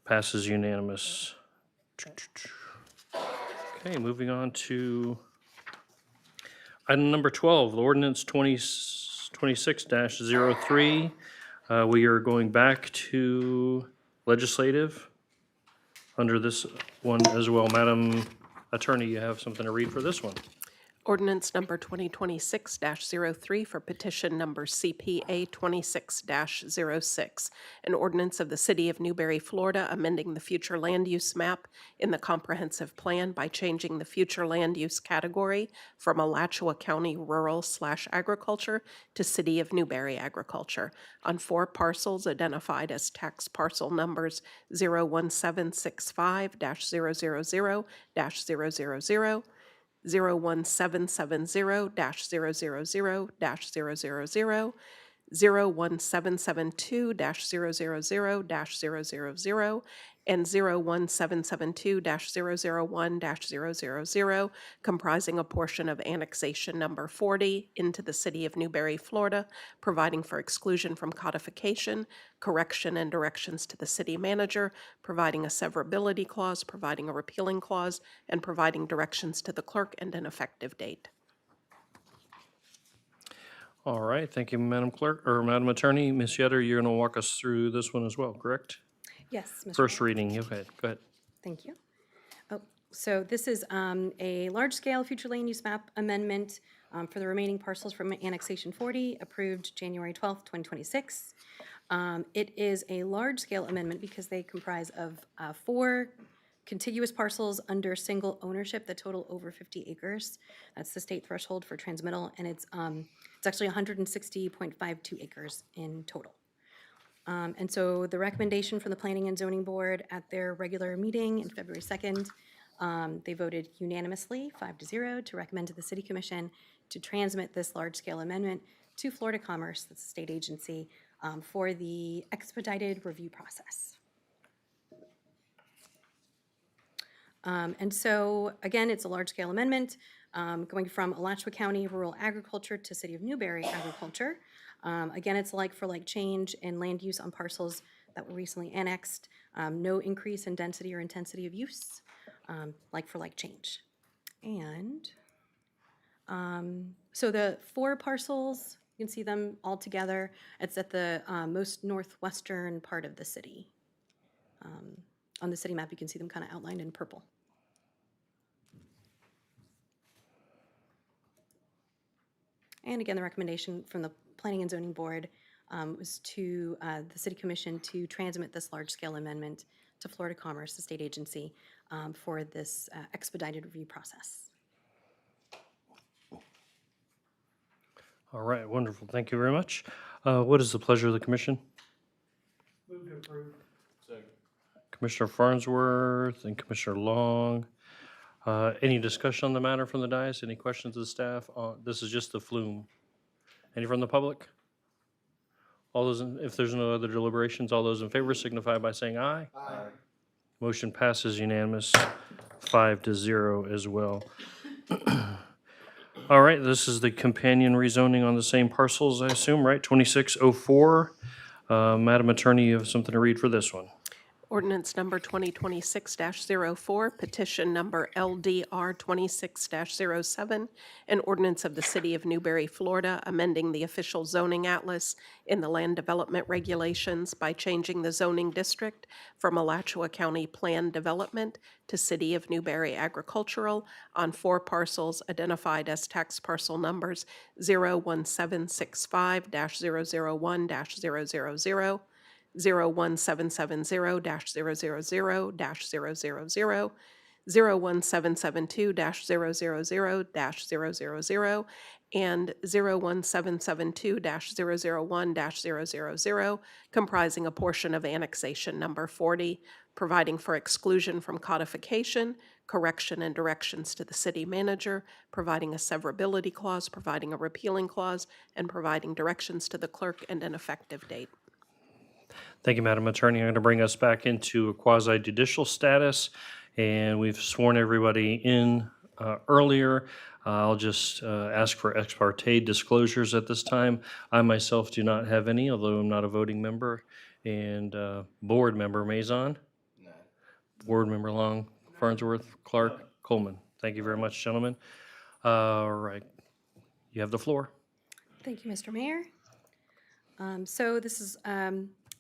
Passes unanimous. Okay, moving on to item number 12, ordinance 2026-03. We are going back to legislative under this one as well. Madam Attorney, you have something to read for this one. Ordinance number 2026-03 for petition number CPA 26-06, an ordinance of the City of Newberry, Florida, amending the future land use map in the comprehensive plan by changing the future land use category from Alachua County Rural/Agriculture to City of Newberry Agriculture on 4 parcels identified as tax parcel numbers 01765-000-000, 01770-000-000, 01772-000-000, and 01772-001-000, comprising a portion of annexation number 40 into the City of Newberry, Florida, providing for exclusion from codification, correction and directions to the city manager, providing a severability clause, providing a repealing clause, and providing directions to the clerk and an effective date. All right, thank you, Madam Clerk, or Madam Attorney. Ms. Yetter, you're going to walk us through this one as well, correct? Yes, Mr. First Mayor. reading, okay, go ahead. Thank you. Oh, so this is a large-scale future land use map amendment for the remaining parcels from annexation 40, approved January 12th, 2026. It is a large-scale amendment because they comprise of 4 contiguous parcels under single ownership that total over 50 acres. That's the state threshold for transmittal, and it's actually 160.52 acres in total. And so the recommendation from the Planning and Zoning Board at their regular meeting on February 2nd, they voted unanimously, 5-0, to recommend to the City Commission to transmit this large-scale amendment to Florida Commerce, that's a state agency, for the expedited review process. And so, again, it's a large-scale amendment going from Alachua County Rural Agriculture to City of Newberry Agriculture. Again, it's like-for-like change in land use on parcels that were recently annexed. No increase in density or intensity of use, like-for-like change. And so the 4 parcels, you can see them all together. It's at the most northwestern part of the city. On the city map, you can see them kind of outlined in purple. And again, the recommendation from the Planning and Zoning Board was to the City Commission to transmit this large-scale amendment to Florida Commerce, the state agency, for this expedited review process. All right, wonderful. Thank you very much. What is the pleasure of the commission? Move to approve. Second. Commissioner Farnsworth and Commissioner Long. Any discussion on the matter from the dais? Any questions of the staff? This is just the flume. Any from the public? All those, if there's no other deliberations, all those in favor signify by saying aye. Aye. Motion passes unanimous. 5-0 as well. All right, this is the companion rezoning on the same parcels, I assume, right? 2604. Madam Attorney, you have something to read for this one. Ordinance number 2026-04, petition number LDR 26-07, an ordinance of the City of Newberry, Florida, amending the official zoning atlas in the land development regulations by changing the zoning district from Alachua County Planned Development to City of Newberry Agricultural on 4 parcels identified as tax parcel numbers 01765-001-000, 01770-000-000, 01772-000-000, and 01772-001-000, comprising a portion of annexation number 40, providing for exclusion from codification, correction and directions to the city manager, providing a severability clause, providing a repealing clause, and providing directions to the clerk and an effective date. Thank you, Madam Attorney. I'm going to bring us back into a quasi-judicial status, and we've sworn everybody in earlier. I'll just ask for ex parte disclosures at this time. I myself do not have any, although I'm not a voting member. And board member Mazon? None. Board member Long, Farnsworth, Clark, Coleman. Thank you very much, gentlemen. All right. You have the floor. Thank you, Mr. Mayor. So this is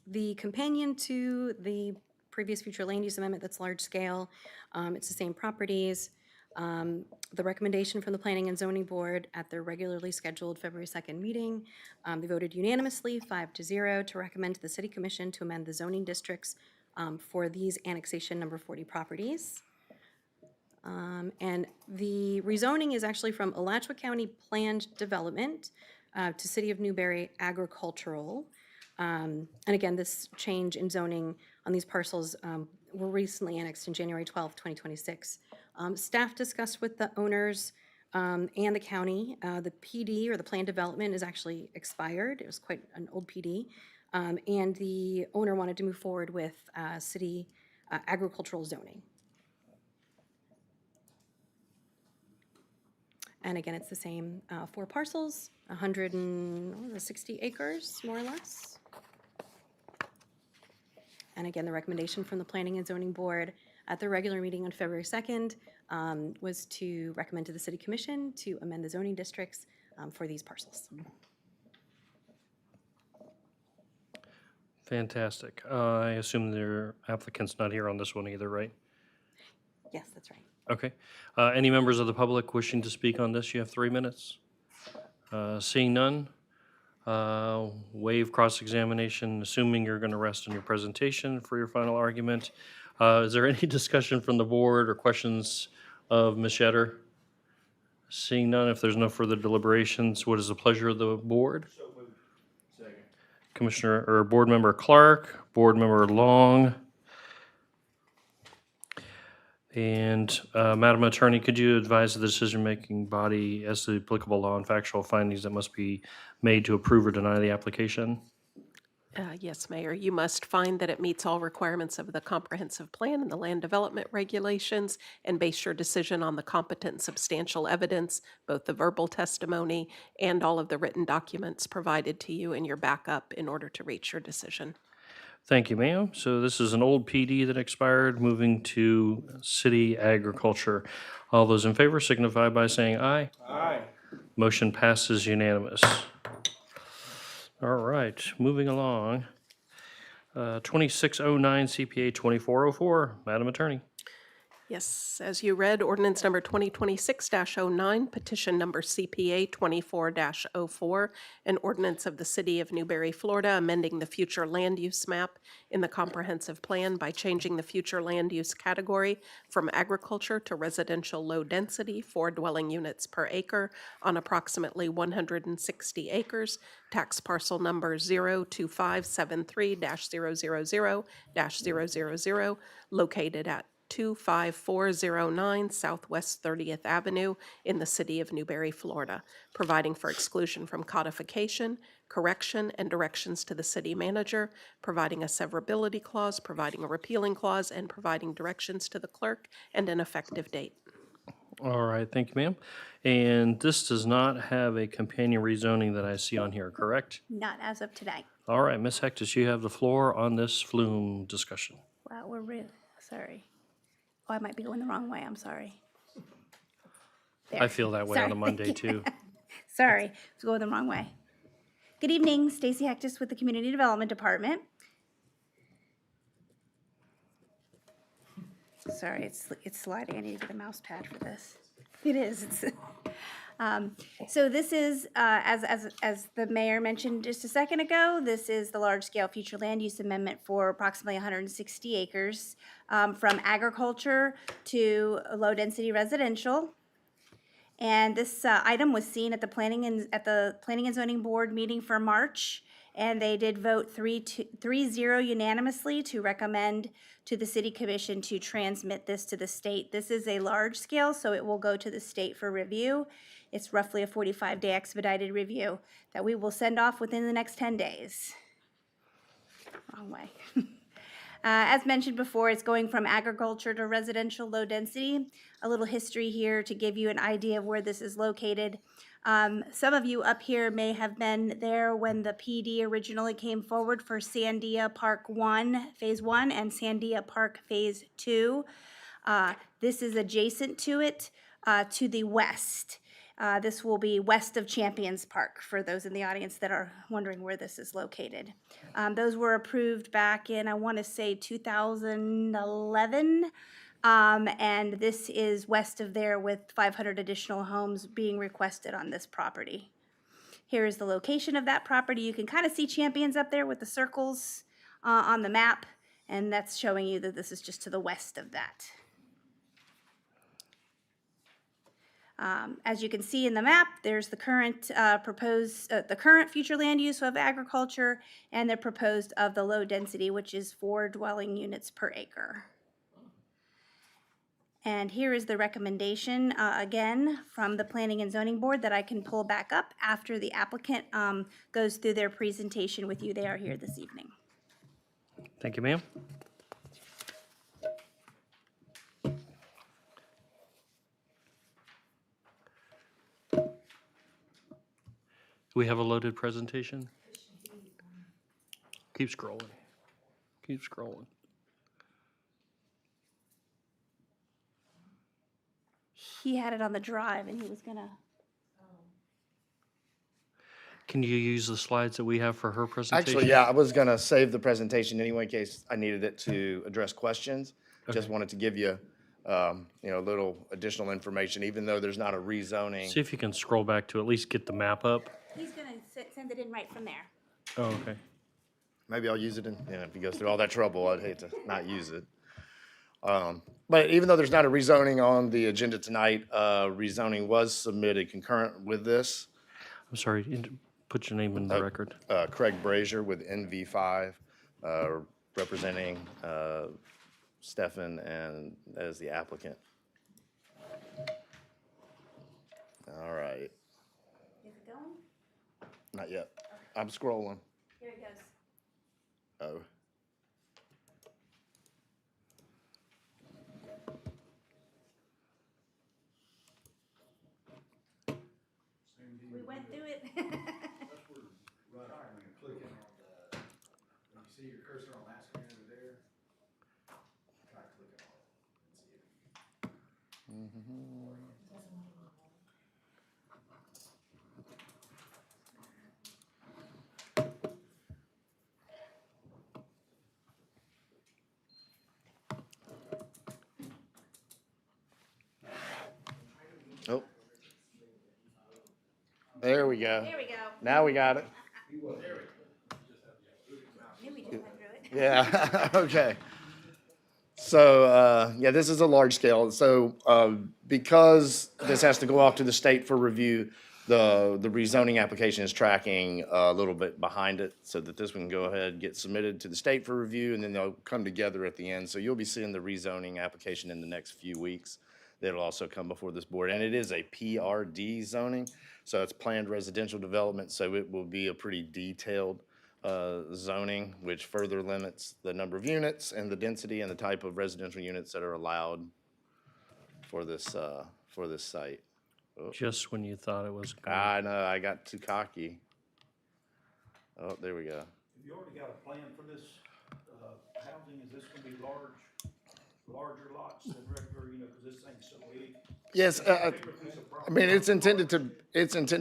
the companion to the previous future land use amendment that's large scale. It's the same properties. The recommendation from the Planning and Zoning Board at their regularly scheduled February 2nd meeting, they voted unanimously 5-0 to recommend to the City Commission to amend the zoning districts for these annexation number 40 properties. And the rezoning is actually from Alachua County Planned Development to City of Newberry Agricultural. And again, this change in zoning on these parcels were recently annexed in January 12th, 2026. Staff discussed with the owners and the county. The PD, or the planned development, is actually expired. It was quite an old PD. And the owner wanted to move forward with city agricultural zoning. And again, it's the same 4 parcels, 160 acres, more or less. And again, the recommendation from the Planning and Zoning Board at the regular meeting on February 2nd was to recommend to the City Commission to amend the zoning districts for these parcels. Fantastic. I assume their applicant's not here on this one either, right? Yes, that's right. Okay. Any members of the public wishing to speak on this? You have 3 minutes. Seeing none, waive cross-examination, assuming you're going to rest on your presentation for your final argument. Is there any discussion from the board or questions of Ms. Shetter? Seeing none, if there's no further deliberations, what is the pleasure of the board? Second. Commissioner or Board Member Clark, Board Member Long. And Madam Attorney, could you advise the decision-making body as to the applicable law and factual findings that must be made to approve or deny the application? Yes, Mayor. You must find that it meets all requirements of the comprehensive plan and the land development regulations, and base your decision on the competent and substantial evidence, both the verbal testimony and all of the written documents provided to you in your backup in order to reach your decision. Thank you, ma'am. So this is an old PD that expired, moving to city agriculture. All those in favor signify by saying aye. Aye. Motion passes unanimous. All right, moving along. 2609 CPA 2404, Madam Attorney. Yes, as you read, ordinance number 2026-09, petition number CPA 24-04, an ordinance of the City of Newberry, Florida, amending the future land use map in the comprehensive plan by changing the future land use category from agriculture to residential low density, 4 dwelling units per acre on approximately 160 acres, tax parcel number 02573-000-000, located at 25409 Southwest 30th Avenue in the city of Newberry, Florida, providing for exclusion from codification, correction, and directions to the city manager, providing a severability clause, providing a repealing clause, and providing directions to the clerk and an effective date. All right, thank you, ma'am. And this does not have a companion rezoning that I see on here, correct? Not as of today. All right, Ms. Hectus, you have the floor on this flume discussion. Wow, we're really, sorry. Oh, I might be going the wrong way, I'm sorry. I feel that way on a Sorry. Monday, too. Sorry, I was going the wrong way. Good evening, Stacy Hectus with the Community Development Department. Sorry, it's sliding. I need to get a mouse pad for this. It is. So this is, as the mayor mentioned just a second ago, this is the large-scale future land use amendment for approximately 160 acres, from agriculture to low-density residential. And this item was seen at the Planning and Zoning Board meeting for March, and they did vote 3-0 unanimously to recommend to the City Commission to transmit this to the state. This is a large scale, so it will go to the state for review. It's roughly a 45-day expedited review that we will send off within the next 10 days. Wrong way. As mentioned before, it's going from agriculture to residential low density. A little history here to give you an idea of where this is located. Some of you up here may have been there when the PD originally came forward for Sandia Park 1, Phase 1, and Sandia Park Phase 2. This is adjacent to it, to the west. This will be west of Champions Park, for those in the audience that are wondering where this is located. Those were approved back in, I want to say, 2011. And this is west of there with 500 additional homes being requested on this property. Here is the location of that property. You can kind of see Champions up there with the circles on the map, and that's showing you that this is just to the west of that. As you can see in the map, there's the current the current future land use of agriculture and the proposed of the low density, which is 4 dwelling units per acre. And here is the recommendation, again, from the Planning and Zoning Board that I can pull back up after the applicant goes through their presentation with you. They are here this evening. Thank you, ma'am. Do we have a loaded presentation? Keep scrolling. Keep scrolling. He had it on the drive and he was gonna. Can you use the slides that we have for her presentation? Actually, yeah, I was gonna save the presentation anyway in case I needed it to address questions. Just wanted to give you, a little additional information, even though there's not a rezoning. See if you can scroll back to at least get the map up. He's gonna send it in right from there. Oh, okay. Maybe I'll use it if he goes through all that trouble, I'd hate to not use it. But even though there's not a rezoning on the agenda tonight, rezoning was submitted concurrent with this. I'm sorry, put your name in the record. Craig Brazier with NV5, representing Stefan and as the applicant. All right. Is it going? Not yet. I'm scrolling. Here it goes. Oh. We went through it. When you see your cursor on that screen over there, try clicking on it and see if Oh. There we go. There we go. Now we got it. Knew we just went through it. Yeah, okay. So, yeah, this is a large scale. So, because this has to go off to the state for review, the rezoning application is tracking a little bit behind it so that this one can go ahead and get submitted to the state for review, and then they'll come together at the end. So you'll be seeing the rezoning application in the next few weeks. That'll also come before this board, and it is a PRD zoning, so it's planned residential development, so it will be a pretty detailed zoning, which further limits the number of units and the density and the type of residential units that are allowed for this site. Oh, Just when you thought it was going. I know, I got too cocky. Oh, there we go. Have you already got a plan for this housing? Is this gonna be larger lots than regular, because this thing's so big? Yes, I mean, it's intended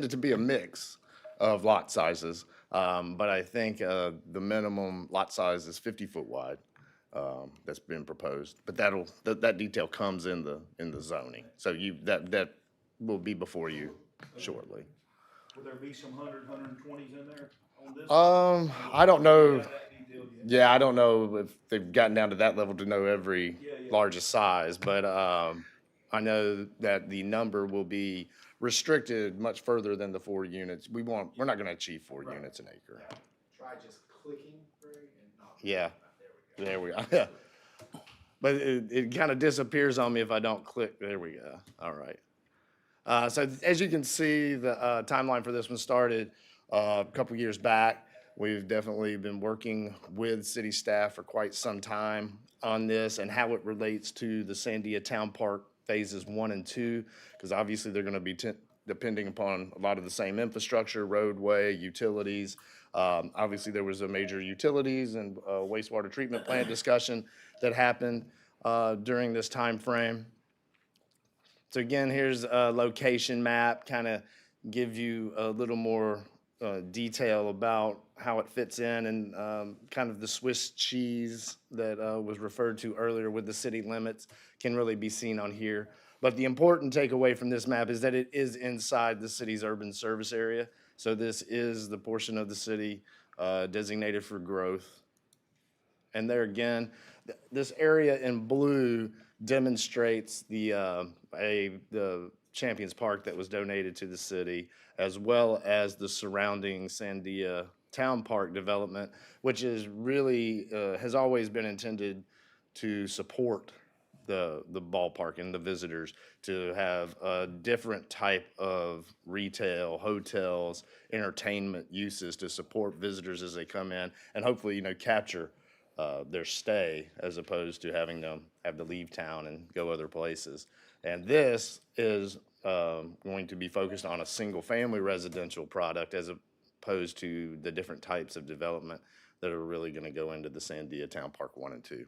to be a mix of lot sizes, but I think the minimum lot size is 50-foot wide. That's been proposed, but that detail comes in the zoning. So that will be before you shortly. Will there be some 120s in there on this? I don't know. Yeah, I don't know if they've gotten down to that level to know every largest size, but I know that the number will be restricted much further than the 4 units. We're not going to achieve 4 units an acre. Try just clicking, Greg, and not. Yeah, there we go. But it kind of disappears on me if I don't click. There we go. All right. So as you can see, the timeline for this one started a couple years back. We've definitely been working with city staff for quite some time on this and how it relates to the Sandia Town Park phases 1 and 2, because obviously they're going to be depending upon a lot of the same infrastructure, roadway, utilities. Obviously, there was a major utilities and wastewater treatment plant discussion that happened during this time frame. So again, here's a location map, kind of give you a little more detail about how it fits in and kind of the Swiss cheese that was referred to earlier with the city limits can really be seen on here. But the important takeaway from this map is that it is inside the city's urban service area. So this is the portion of the city designated for growth. And there again, this area in blue demonstrates the Champions Park that was donated to the city, as well as the surrounding Sandia Town Park development, which is really has always been intended to support the ballpark and the visitors, to have a different type of retail, hotels, entertainment uses to support visitors as they come in, and hopefully, capture their stay as opposed to having them have to leave town and go other places. And this is going to be focused on a single-family residential product as opposed to the different types of development that are really going to go into the Sandia Town Park 1 and 2.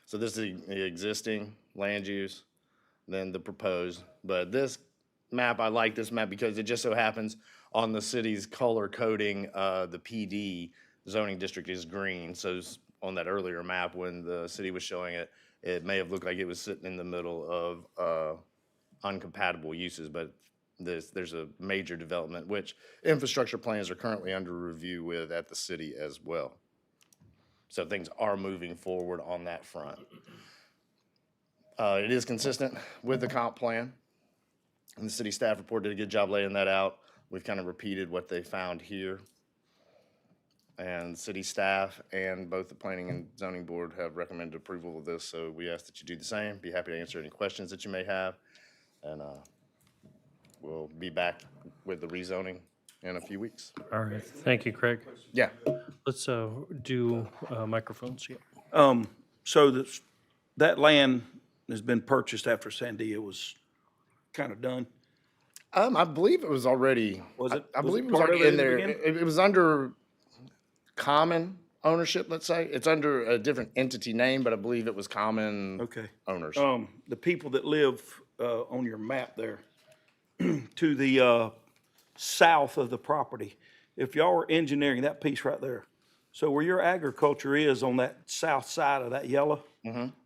So this is the existing land use, then the proposed. But this map, I like this map because it just so happens on the city's color coding, the PD zoning district is green. So on that earlier map when the city was showing it, it may have looked like it was sitting in the middle of uncompatible uses, but there's a major development, which infrastructure plans are currently under review with at the city as well. So things are moving forward on that front. It is consistent with the comp plan, and the city staff report did a good job laying that out. We've kind of repeated what they found here. And city staff and both the planning and zoning board have recommended approval of this, so we ask that you do the same. Be happy to answer any questions that you may have, and we'll be back with the rezoning in a few weeks. All right, thank you, Craig. Yeah. Let's do microphones. Yeah. So that land has been purchased after Sandia was kind of done? I believe it was already. Was it? I believe it was part of already it in the there. beginning? It was under common ownership, let's say. It's under a different entity name, but I believe it was common owners. The people that live on your map there to the south of the property, if y'all were engineering that piece right there, so where your agriculture is on that south side of that yellow,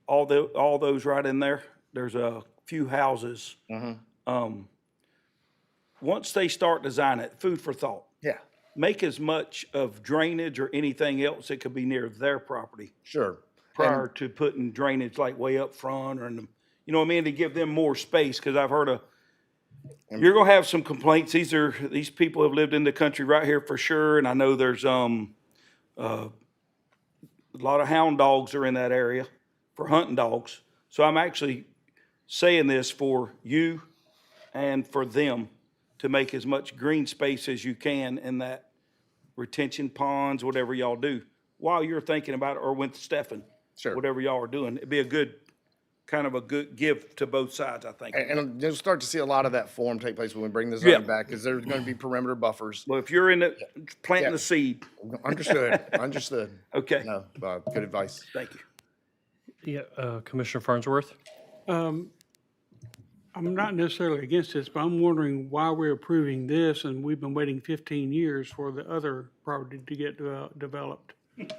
all those right in there, there's a few houses. Once they start designing it, food for thought. Yeah. Make as much of drainage or anything else that could be near their property. Sure. prior to putting drainage like way up front or in the, you know what I mean, to give them more space, because I've heard you're gonna have some complaints. These people have lived in the country right here for sure, and I know there's a lot of hound dogs are in that area for hunting dogs. So I'm actually saying this for you and for them to make as much green space as you can in that retention ponds, whatever y'all do, while you're thinking about it, or with Stefan. Sure. Whatever y'all are doing. It'd be a good, kind of a good give to both sides, I think. And you'll start to see a lot of that form take place when we bring this Yeah. back, because there's going to be perimeter buffers. Well, if you're in the, planting the seed. Understood, understood. Okay. No, good advice. Thank you. Yeah, Commissioner Farnsworth? I'm not necessarily against this, but I'm wondering why we're approving this and we've been waiting 15 years for the other property to get developed.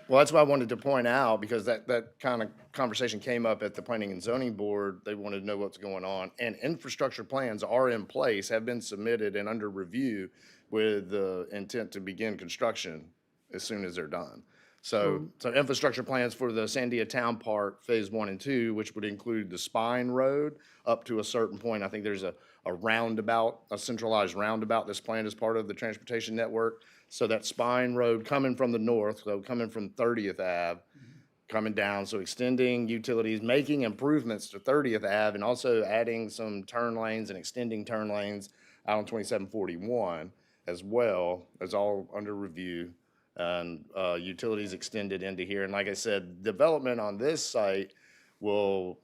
Well, that's what I wanted to point out, because that kind of conversation came up at the Planning and Zoning Board. They wanted to know what's going on. And infrastructure plans are in place, have been submitted and under review with the intent to begin construction as soon as they're done. So infrastructure plans for the Sandia Town Park Phase 1 and 2, which would include the Spine Road up to a certain point. I think there's a roundabout, a centralized roundabout that's planned as part of the transportation network. So that Spine Road coming from the north, so coming from 30th Ave, coming down, so extending utilities, making improvements to 30th Ave, and also adding some turn lanes and extending turn lanes out on 2741 as well, is all under review. And utilities extended into here. And like I said, development on this site will,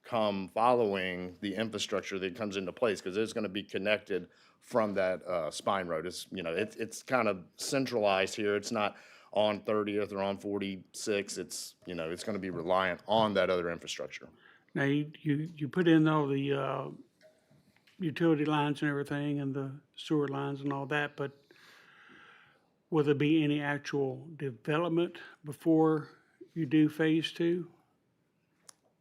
come following the infrastructure that comes into place, because it's going to be connected from that Spine Road. It's, it's kind of centralized here. It's not on 30th or on 46. It's, it's going to be reliant on that other infrastructure. Now, you put in all the utility lines and everything and the sewer lines and all that, but will there be any actual development before you do phase 2?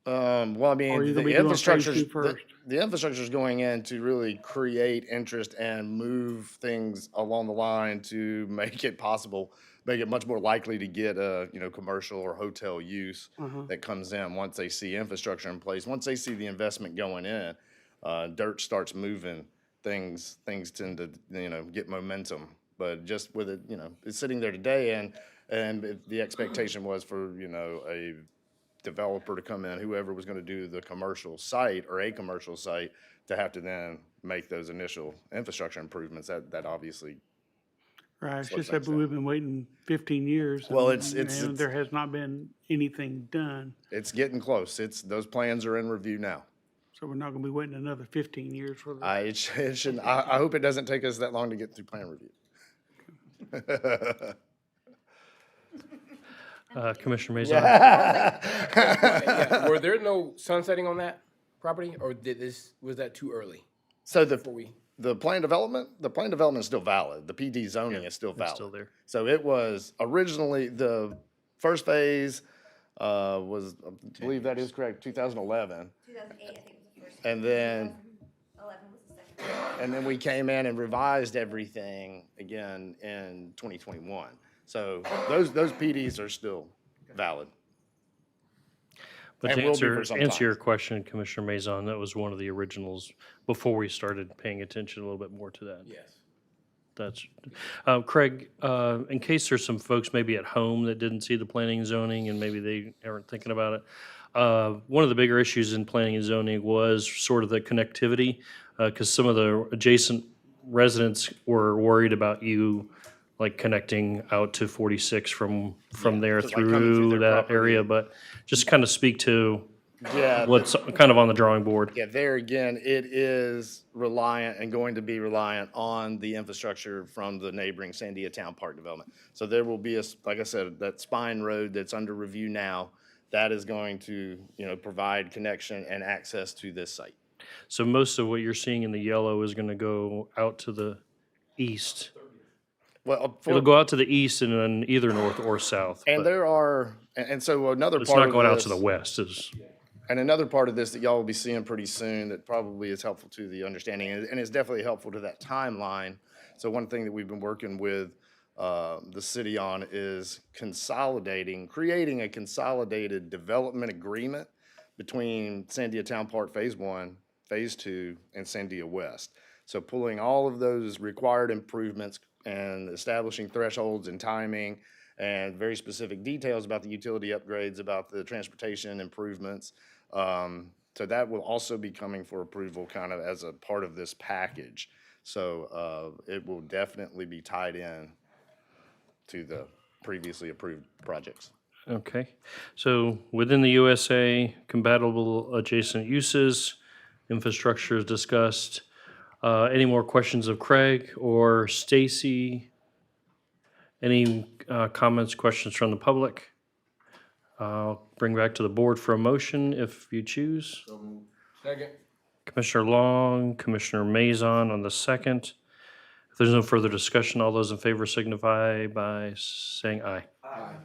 Well, I mean, Or are you gonna the be doing infrastructure, phase 2 first? the infrastructure is going in to really create interest and move things along the line to make it possible, make it much more likely to get a, commercial or hotel use that comes in once they see infrastructure in place. Once they see the investment going in, dirt starts moving, things tend to, get momentum. But just with it, it's sitting there today, and the expectation was for, a developer to come in, whoever was going to do the commercial site or a commercial site, to have to then make those initial infrastructure improvements. That obviously. Right, it's just that we've been waiting 15 years. Well, and it's there has not been anything done. It's getting close. Those plans are in review now. So we're not gonna be waiting another 15 years for the. It shouldn't. I hope it doesn't take us that long to get through plan review. Commissioner Maison? Yeah, were there no sunsetting on that property, or was that too early? So the plan development is still valid. The PD zoning is still valid. It's still there. So it was originally, the first phase was, I believe that is correct, 2011. 2008, I think was the first. And then 2011 was the second. And then we came in and revised everything again in 2021. So those PDs are still valid. But And to will be for some answer time. your question, Commissioner Maison, that was one of the originals before we started paying attention a little bit more to that. Yes. That's, Craig, in case there's some folks maybe at home that didn't see the planning and zoning and maybe they aren't thinking about it, one of the bigger issues in planning and zoning was sort of the connectivity, because some of the adjacent residents were worried about you like connecting out to 46 from there so like coming through through their that property. area, but just kind of speak to Yeah, what's kind of on the drawing board. Yeah, there again, it is reliant and going to be reliant on the infrastructure from the neighboring Sandia Town Park development. So there will be like I said, that Spine Road that's under review now, that is going to, provide connection and access to this site. So most of what you're seeing in the yellow is going to go out to the east. Well, It'll go out to the east and then either north or south. And but there are, and so another it's part not of going out this- to the west. And another part of this that y'all will be seeing pretty soon that probably is helpful to the understanding, and it's definitely helpful to that timeline. So one thing that we've been working with the city on is creating a consolidated development agreement between Sandia Town Park Phase 1, Phase 2, and Sandia West. So pulling all of those required improvements and establishing thresholds and timing and very specific details about the utility upgrades, about the transportation improvements. So that will also be coming for approval kind of as a part of this package. So it will definitely be tied in to the previously approved projects. Okay, so within the USA, compatible adjacent uses, infrastructure is discussed. Any more questions of Craig or Stacy? Any comments, questions from the public? I'll bring back to the board for a motion if you choose. Second. Commissioner Long, Commissioner Mazon on the second. If there's no further discussion, all those in favor signify by saying aye. Aye.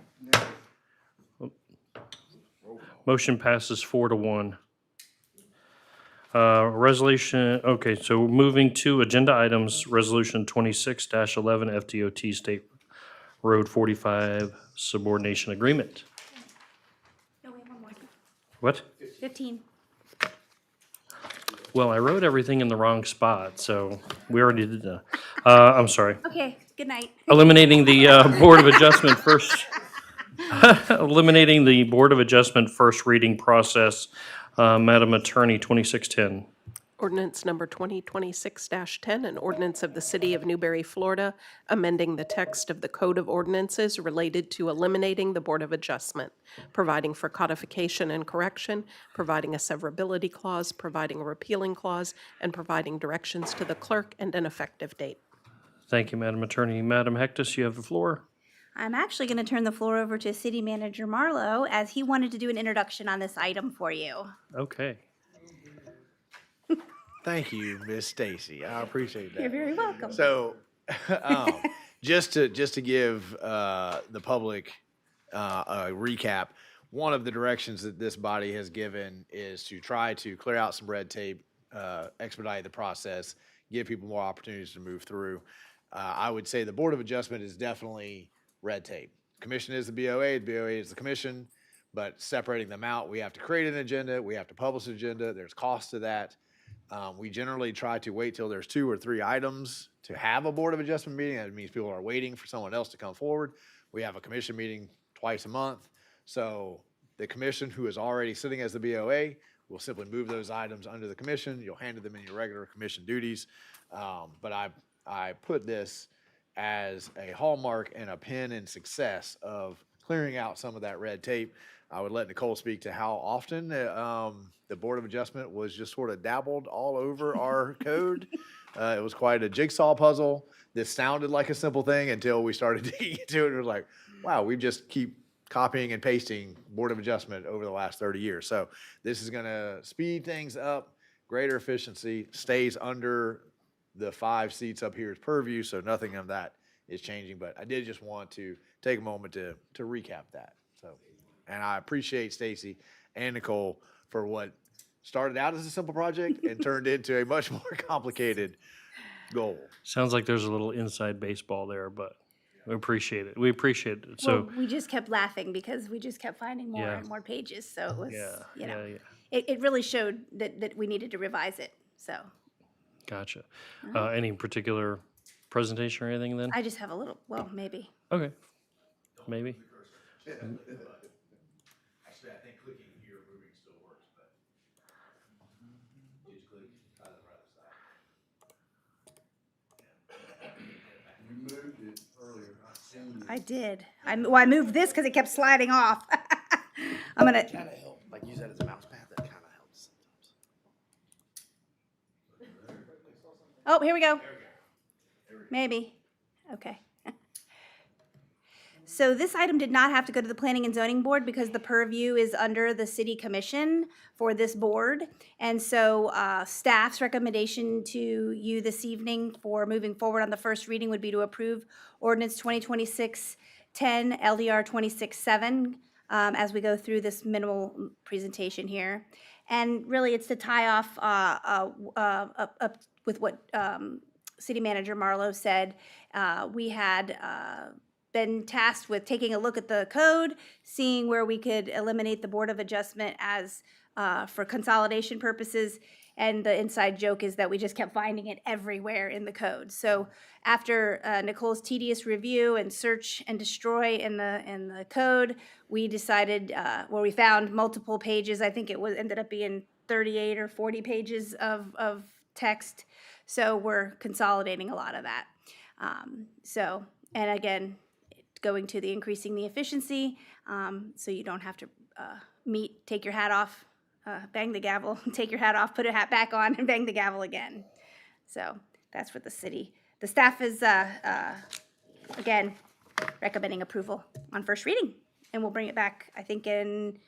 Motion passes 4-1. Resolution, okay, so moving to agenda items, Resolution 26-11 FDOT State Road 45 Subordination Agreement. No, we have one more. What? 15. Well, I wrote everything in the wrong spot, so we already did that. I'm sorry. Okay, good night. Eliminating the Board of Adjustment first. Eliminating the Board of Adjustment first reading process. Madam Attorney, 2610. Ordinance number 2026-10, an ordinance of the City of Newberry, Florida, amending the text of the Code of Ordinances related to eliminating the Board of Adjustment, providing for codification and correction, providing a severability clause, providing a repealing clause, and providing directions to the clerk and an effective date. Thank you, Madam Attorney. Madam Hectus, you have the floor. I'm actually going to turn the floor over to City Manager Marlowe as he wanted to do an introduction on this item for you. Okay. Thank you, Miss Stacy. I appreciate that. You're very welcome. So, just to give the public a recap, one of the directions that this body has given is to try to clear out some red tape, expedite the process, give people more opportunities to move through. I would say the Board of Adjustment is definitely red tape. Commission is the BOA is the commission, but separating them out, we have to create an agenda, we have to publish an agenda, there's cost to that. We generally try to wait till there's 2 or 3 items to have a Board of Adjustment meeting. That means people are waiting for someone else to come forward. We have a commission meeting twice a month. So the commission, who is already sitting as the BOA, will simply move those items under the commission. You'll handle them in your regular commission duties. But I put this as a hallmark and a pin in success of clearing out some of that red tape. I would let Nicole speak to how often the Board of Adjustment was just sort of dabbled all over our code. It was quite a jigsaw puzzle. This sounded like a simple thing until we started digging into it. It was like, wow, we just keep copying and pasting Board of Adjustment over the last 30 years. So this is going to speed things up, greater efficiency, stays under the 5 seats up here is purview, so nothing of that is changing. But I did just want to take a moment to recap that. So, and I appreciate Stacy and Nicole for what started out as a simple project and turned into a much more complicated goal. Sounds like there's a little inside baseball there, but we appreciate it. We appreciate it. So Well, we just kept laughing because we just kept finding more Yeah. and more pages. So it was, you know, yeah. It really showed that we needed to revise it. So Gotcha. Any particular presentation or anything then? I just have a little, well, maybe. Okay. Maybe. Actually, I think clicking here, moving still works, but just click on the right side. You moved it earlier. I did. I moved this because it kept sliding off. I'm gonna. Kind of help, like use that as a mouse pad. That kind of helps. Oh, here we go. Maybe. Okay. So this item did not have to go to the Planning and Zoning Board because the purview is under the City Commission for this board. And so staff's recommendation to you this evening for moving forward on the first reading would be to approve ordinance 2026-10 LDR 26-7 as we go through this minimal presentation here. And really it's to tie off up with what City Manager Marlowe said, we had been tasked with taking a look at the code, seeing where we could eliminate the Board of Adjustment as for consolidation purposes. And the inside joke is that we just kept finding it everywhere in the code. So after Nicole's tedious review and search and destroy in the code, we decided, we found multiple pages. I think it ended up being 38 or 40 pages of text. So we're consolidating a lot of that. And again, going to the increasing the efficiency, so you don't have to take your hat off, bang the gavel, take your hat off, put a hat back on, and bang the gavel again. So that's what the city, the staff is, again, recommending approval on first reading. And we'll bring it back, I think, in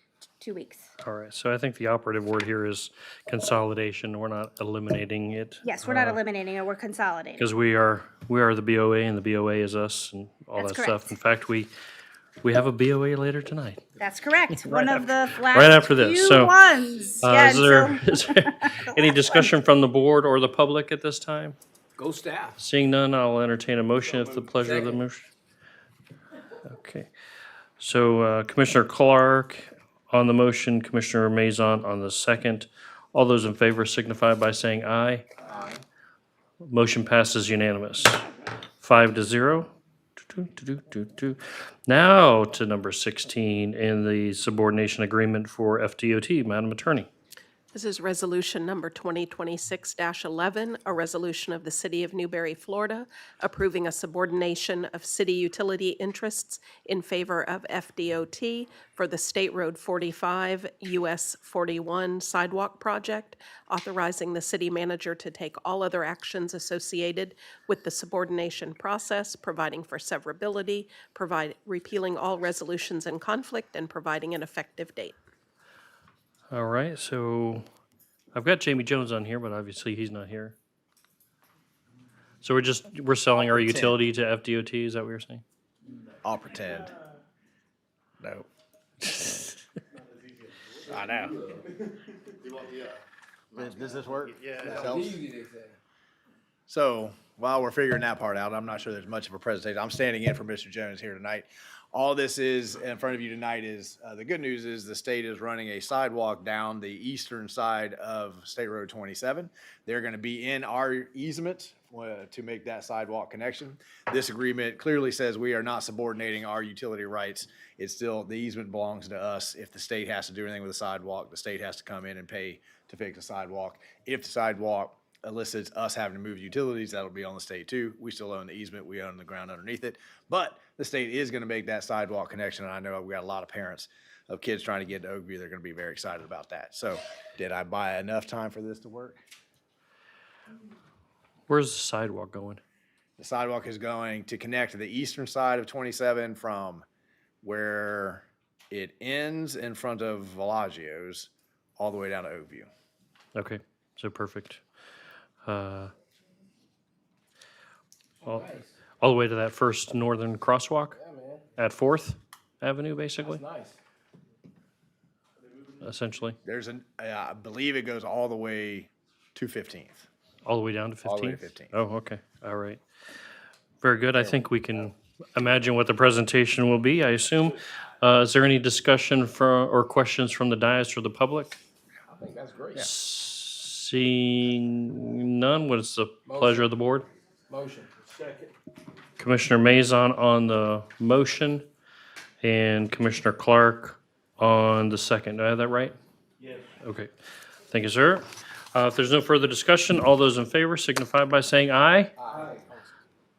2 weeks. All right, so I think the operative word here is consolidation. We're not eliminating it. Yes, we're not eliminating it, we're consolidating. Because we are the BOA, and the BOA is us, and all That's that stuff. correct. In fact, we have a BOA later tonight. That's correct. One of the last Right after this, few so, ones. Yeah, Is there any discussion from the board or the public at this time? Go staff. Seeing none, I'll entertain a motion if the pleasure of the motion. Okay. So Commissioner Clark on the motion, Commissioner Maison on the second. All those in favor signify by saying aye. Aye. Motion passes unanimous. 5-0. Now to number 16 in the subordination agreement for FDOT. Madam Attorney. This is resolution number 2026-11, a resolution of the City of Newberry, Florida, approving a subordination of city utility interests in favor of FDOT for the State Road 45, US 41 sidewalk project, authorizing the city manager to take all other actions associated with the subordination process, providing for severability, repealing all resolutions in conflict, and providing an effective date. All right, so I've got Jamie Jones on here, but obviously he's not here. So we're selling our utility to FDOT, is that what you're saying? I'll pretend. No. I know. Does this work? Yeah. This helps? So while we're figuring that part out, I'm not sure there's much of a presentation. I'm standing in for Mr. Jones here tonight. All this is in front of you tonight is, the good news is the state is running a sidewalk down the eastern side of State Road 27. They're going to be in our easement to make that sidewalk connection. This agreement clearly says we are not subordinating our utility rights. It's still, the easement belongs to us. If the state has to do anything with the sidewalk, the state has to come in and pay to fix the sidewalk. If the sidewalk elicits us having to move utilities, that'll be on the state too. We still own the easement, we own the ground underneath it, but the state is gonna make that sidewalk connection, and I know we got a lot of parents of kids trying to get to Oakview, they're gonna be very excited about that. So, did I buy enough time for this to work? Where's the sidewalk going? The sidewalk is going to connect to the eastern side of 27 from where it ends in front of Villaggio's all the way down to Oakview. Okay, so perfect. All the way to that first northern crosswalk at 4th Avenue, basically, Nice. essentially. There's I believe it goes all the way to 15th. All the way down to 15th? All the way to 15th. Oh, okay, all right. Very good. I think we can imagine what the presentation will be, I assume. Is there any discussion or questions from the dais or the public? I think that's great. Seeing none, what is the pleasure of the board? Motion. Second. Commissioner Maison on the motion and Commissioner Clark on the second. Do I have that right? Yes. Okay. Thank you, sir. If there's no further discussion, all those in favor signify by saying aye. Aye.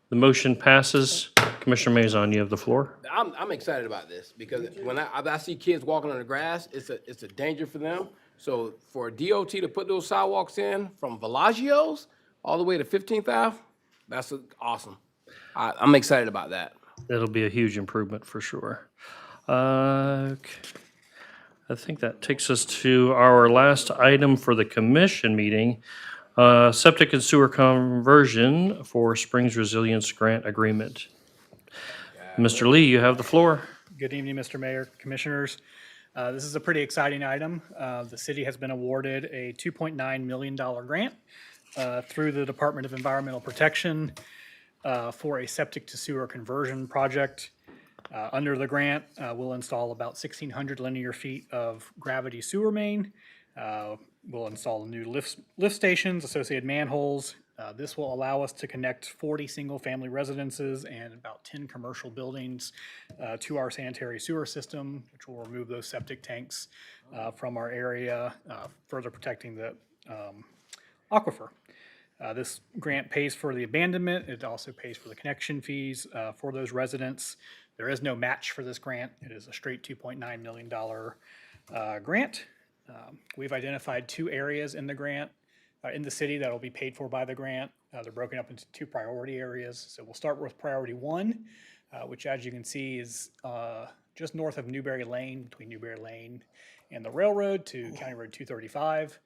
The motion passes. Commissioner Maison, you have the floor. I'm excited about this because when I see kids walking on the grass, it's a danger for them. So for DOT to put those sidewalks in from Villaggio's all the way to 15th Ave, that's awesome. I'm excited about that. That'll be a huge improvement for sure. I think that takes us to our last item for the commission meeting. Septic and sewer conversion for Springs Resilience Grant Agreement. Mr. Lee, you have the floor. Good evening, Mr. Mayor, Commissioners. This is a pretty exciting item. The city has been awarded a $2.9 million grant through the Department of Environmental Protection for a septic to sewer conversion project. Under the grant, we'll install about 1,600 linear feet of gravity sewer main. We'll install new lift stations, associated manholes. This will allow us to connect 40 single-family residences and about 10 commercial buildings to our sanitary sewer system, which will remove those septic tanks from our area, further protecting the aquifer. This grant pays for the abandonment. It also pays for the connection fees for those residents. There is no match for this grant. It is a straight $2.9 million grant. We've identified 2 areas in the grant, in the city, that will be paid for by the grant. They're broken up into 2 priority areas. So we'll start with priority 1, which, as you can see, is just north of Newberry Lane, between Newberry Lane and the railroad to County Road 235.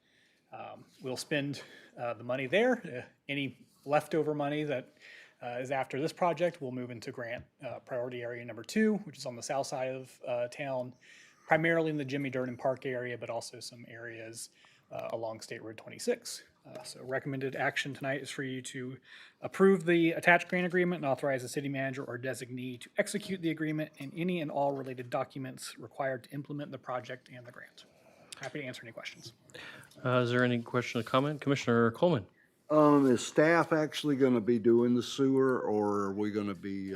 We'll spend the money there. Any leftover money that is after this project will move into grant priority area number 2, which is on the south side of town, primarily in the Jimmy Durden Park area, but also some areas along State Road 26. So recommended action tonight is for you to approve the attached grant agreement and authorize the city manager or designee to execute the agreement and any and all related documents required to implement the project and the grant. Happy to answer any questions. Is there any question or comment? Commissioner Coleman? Is staff actually gonna be doing the sewer, or are we gonna be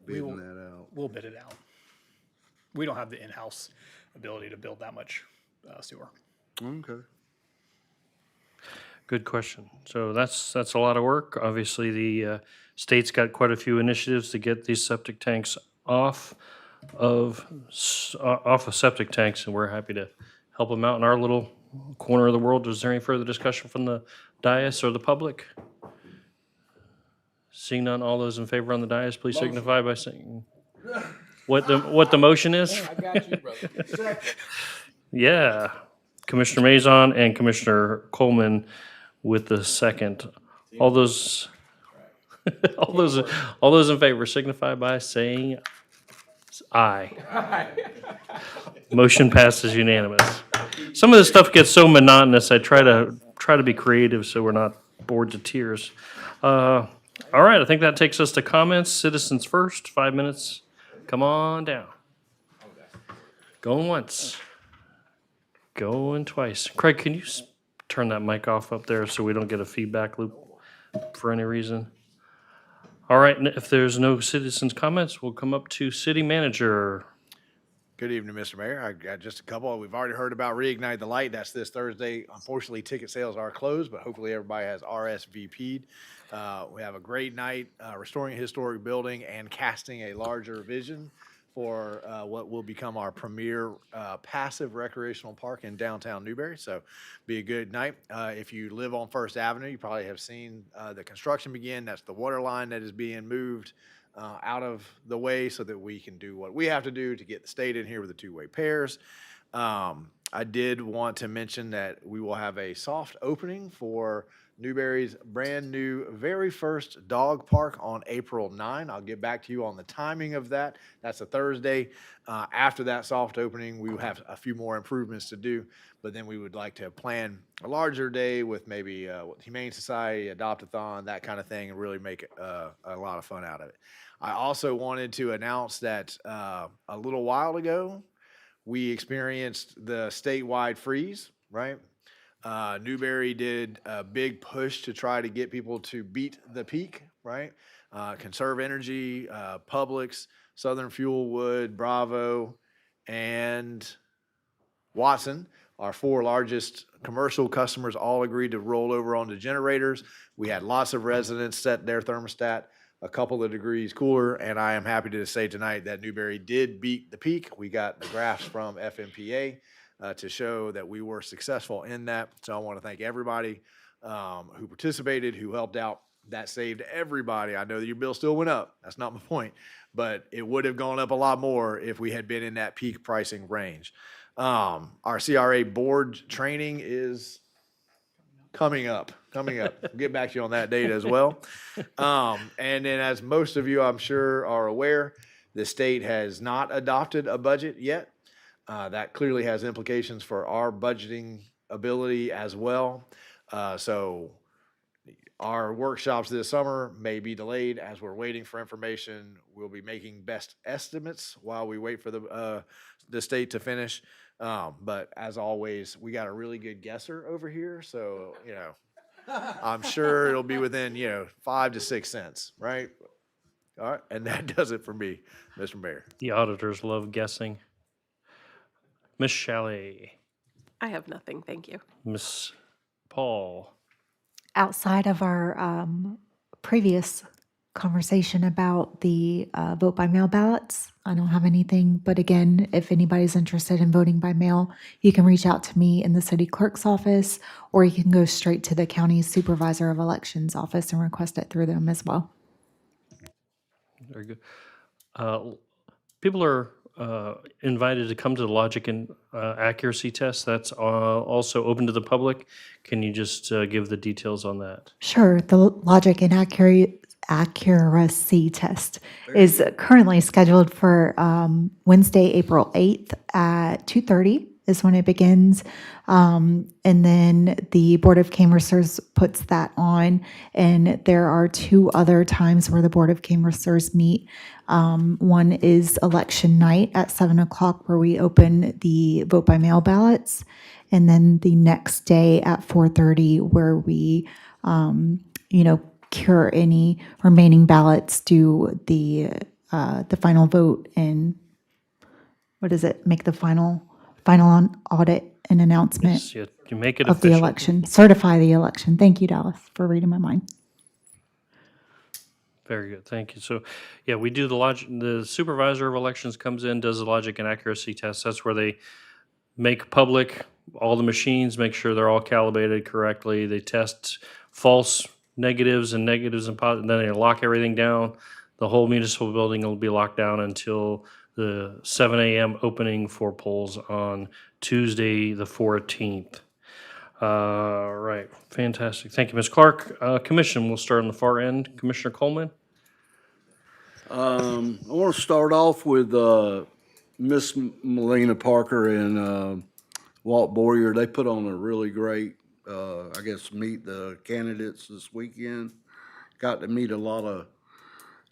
bidding that out? We'll bid it out. We don't have the in-house ability to build that much sewer. Okay. Good question. So that's a lot of work. Obviously, the state's got quite a few initiatives to get these septic tanks off of septic tanks, and we're happy to help them out in our little corner of the world. Is there any further discussion from the dais or the public? Seeing none, all those in favor on the dais, please signify by saying what the motion is. I got you, brother. Yeah, Commissioner Mazon and Commissioner Coleman with the second. All those in favor signify by saying aye. Motion passes unanimous. Some of this stuff gets so monotonous. I try to be creative so we're not bored to tears. All right, I think that takes us to comments. Citizens first. 5 minutes. Come on down. Going once. Going twice. Craig, can you turn that mic off up there so we don't get a feedback loop for any reason? All right, if there's no citizens' comments, we'll come up to city manager. Good evening, Mr. Mayor. I got just a couple. We've already heard about Reignite the Light. That's this Thursday. Unfortunately, ticket sales are closed, but hopefully everybody has RSVP'd. We have a great night restoring a historic building and casting a larger vision for what will become our premier passive recreational park in downtown Newberry. So be a good night. If you live on First Avenue, you probably have seen the construction begin. That's the water line that is being moved out of the way so that we can do what we have to do to get the state in here with the two-way pairs. I did want to mention that we will have a soft opening for Newberry's brand new very first dog park on April 9. I'll get back to you on the timing of that. That's a Thursday. After that soft opening, we will have a few more improvements to do, but then we would like to plan a larger day with maybe Humane Society, Adopt-a-thon, that kind of thing, and really make it a lot of fun out of it. I also wanted to announce that a little while ago, we experienced the statewide freeze, right? Newberry did a big push to try to get people to beat the peak, right? Conserve Energy, Publix, Southern Fuel Wood, Bravo, and Watson, our 4 largest commercial customers, all agreed to roll over onto generators. We had lots of residents set their thermostat a couple of degrees cooler, and I am happy to say tonight that Newberry did beat the peak. We got the graphs from FMPA to show that we were successful in that. So I want to thank everybody who participated, who helped out. That saved everybody. I know that your bill still went up. That's not my point, but it would have gone up a lot more if we had been in that peak pricing range. Our CRA board training is coming up. We'll get back to you on that date as well. And then, as most of you, I'm sure, are aware, the state has not adopted a budget yet. That clearly has implications for our budgeting ability as well. So Our workshops this summer may be delayed as we're waiting for information. We'll be making best estimates while we wait for the state to finish. But as always, we got a really good guesser over here, so I'm sure it'll be within 5 to 6 cents, right? All right, and that does it for me, Mr. Mayor. The auditors love guessing. Miss Shelley, I have nothing, thank you. Miss Paul. Outside of our previous conversation about the vote by mail ballots, I don't have anything. But again, if anybody's interested in voting by mail, you can reach out to me in the city clerk's office, or you can go straight to the county supervisor of elections office and request it through them as well. Very good. People are invited to come to the logic and accuracy test. That's also open to the public. Can you just give the details on that? Sure. The logic and accuracy test is currently scheduled for Wednesday, April 8th at 2:30 is when it begins. And then the Board of Canvassers puts that on. And there are 2 other times where the Board of Canvassers meet. One is election night at 7 o'clock, where we open the vote by mail ballots. And then the next day at 4:30, where we, cure any remaining ballots, do the final vote, and make the final audit and announcement Yes, you make it of the official. election, certify the election. Thank you, Dallas, for reading my mind. Very good, thank you. So, yeah, we do the supervisor of elections comes in, does the logic and accuracy test. That's where they make public all the machines, make sure they're all calibrated correctly. They test false negatives and positives, then they lock everything down. The whole municipal building will be locked down until the 7 a.m. opening for polls on Tuesday, the 14th. Right, fantastic. Thank you, Ms. Clark. Commission, we'll start on the far end. Commissioner Coleman. I want to start off with Miss Melina Parker and Walt Boyer. They put on a really great, meet the candidates this weekend. Got to meet a lot of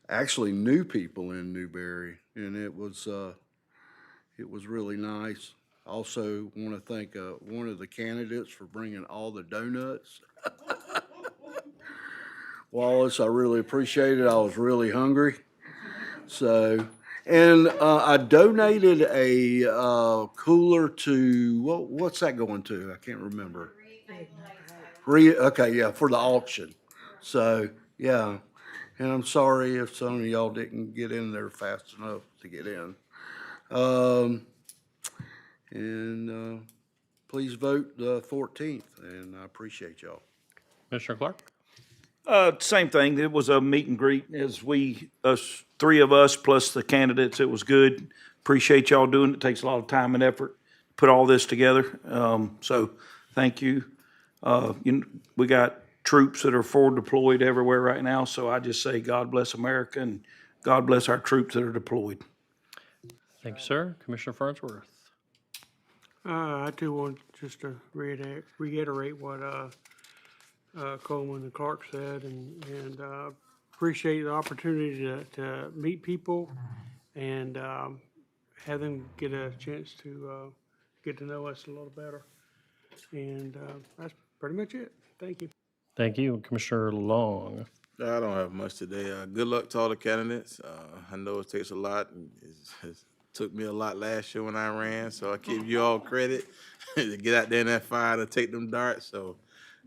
actually new people in Newberry, and it was really nice. Also want to thank one of the candidates for bringing all the donuts. Wallace, I really appreciate it. I was really hungry. So, and I donated a cooler to, what's that going to? I can't remember. For the auction. So, yeah. And I'm sorry if some of y'all didn't get in there fast enough to get in. Please vote the 14th, and I appreciate y'all. Commissioner Clark. Same thing. It was a meet and greet. Us 3 of us plus the candidates. It was good. Appreciate y'all doing it. It takes a lot of time and effort to put all this together. So thank you. We got troops that are forward deployed everywhere right now. So I just say God bless America and God bless our troops that are deployed. Thank you, sir. Commissioner Farnsworth. I too want just to reiterate what Coleman and Clark said, and appreciate the opportunity to meet people and have them get a chance to get to know us a little better. And that's pretty much it. Thank you. Thank you. Commissioner Long. I don't have much today. Good luck to all the candidates. I know it takes a lot. It took me a lot last year when I ran, so I give you all credit to get out there in that fire to take them darts. So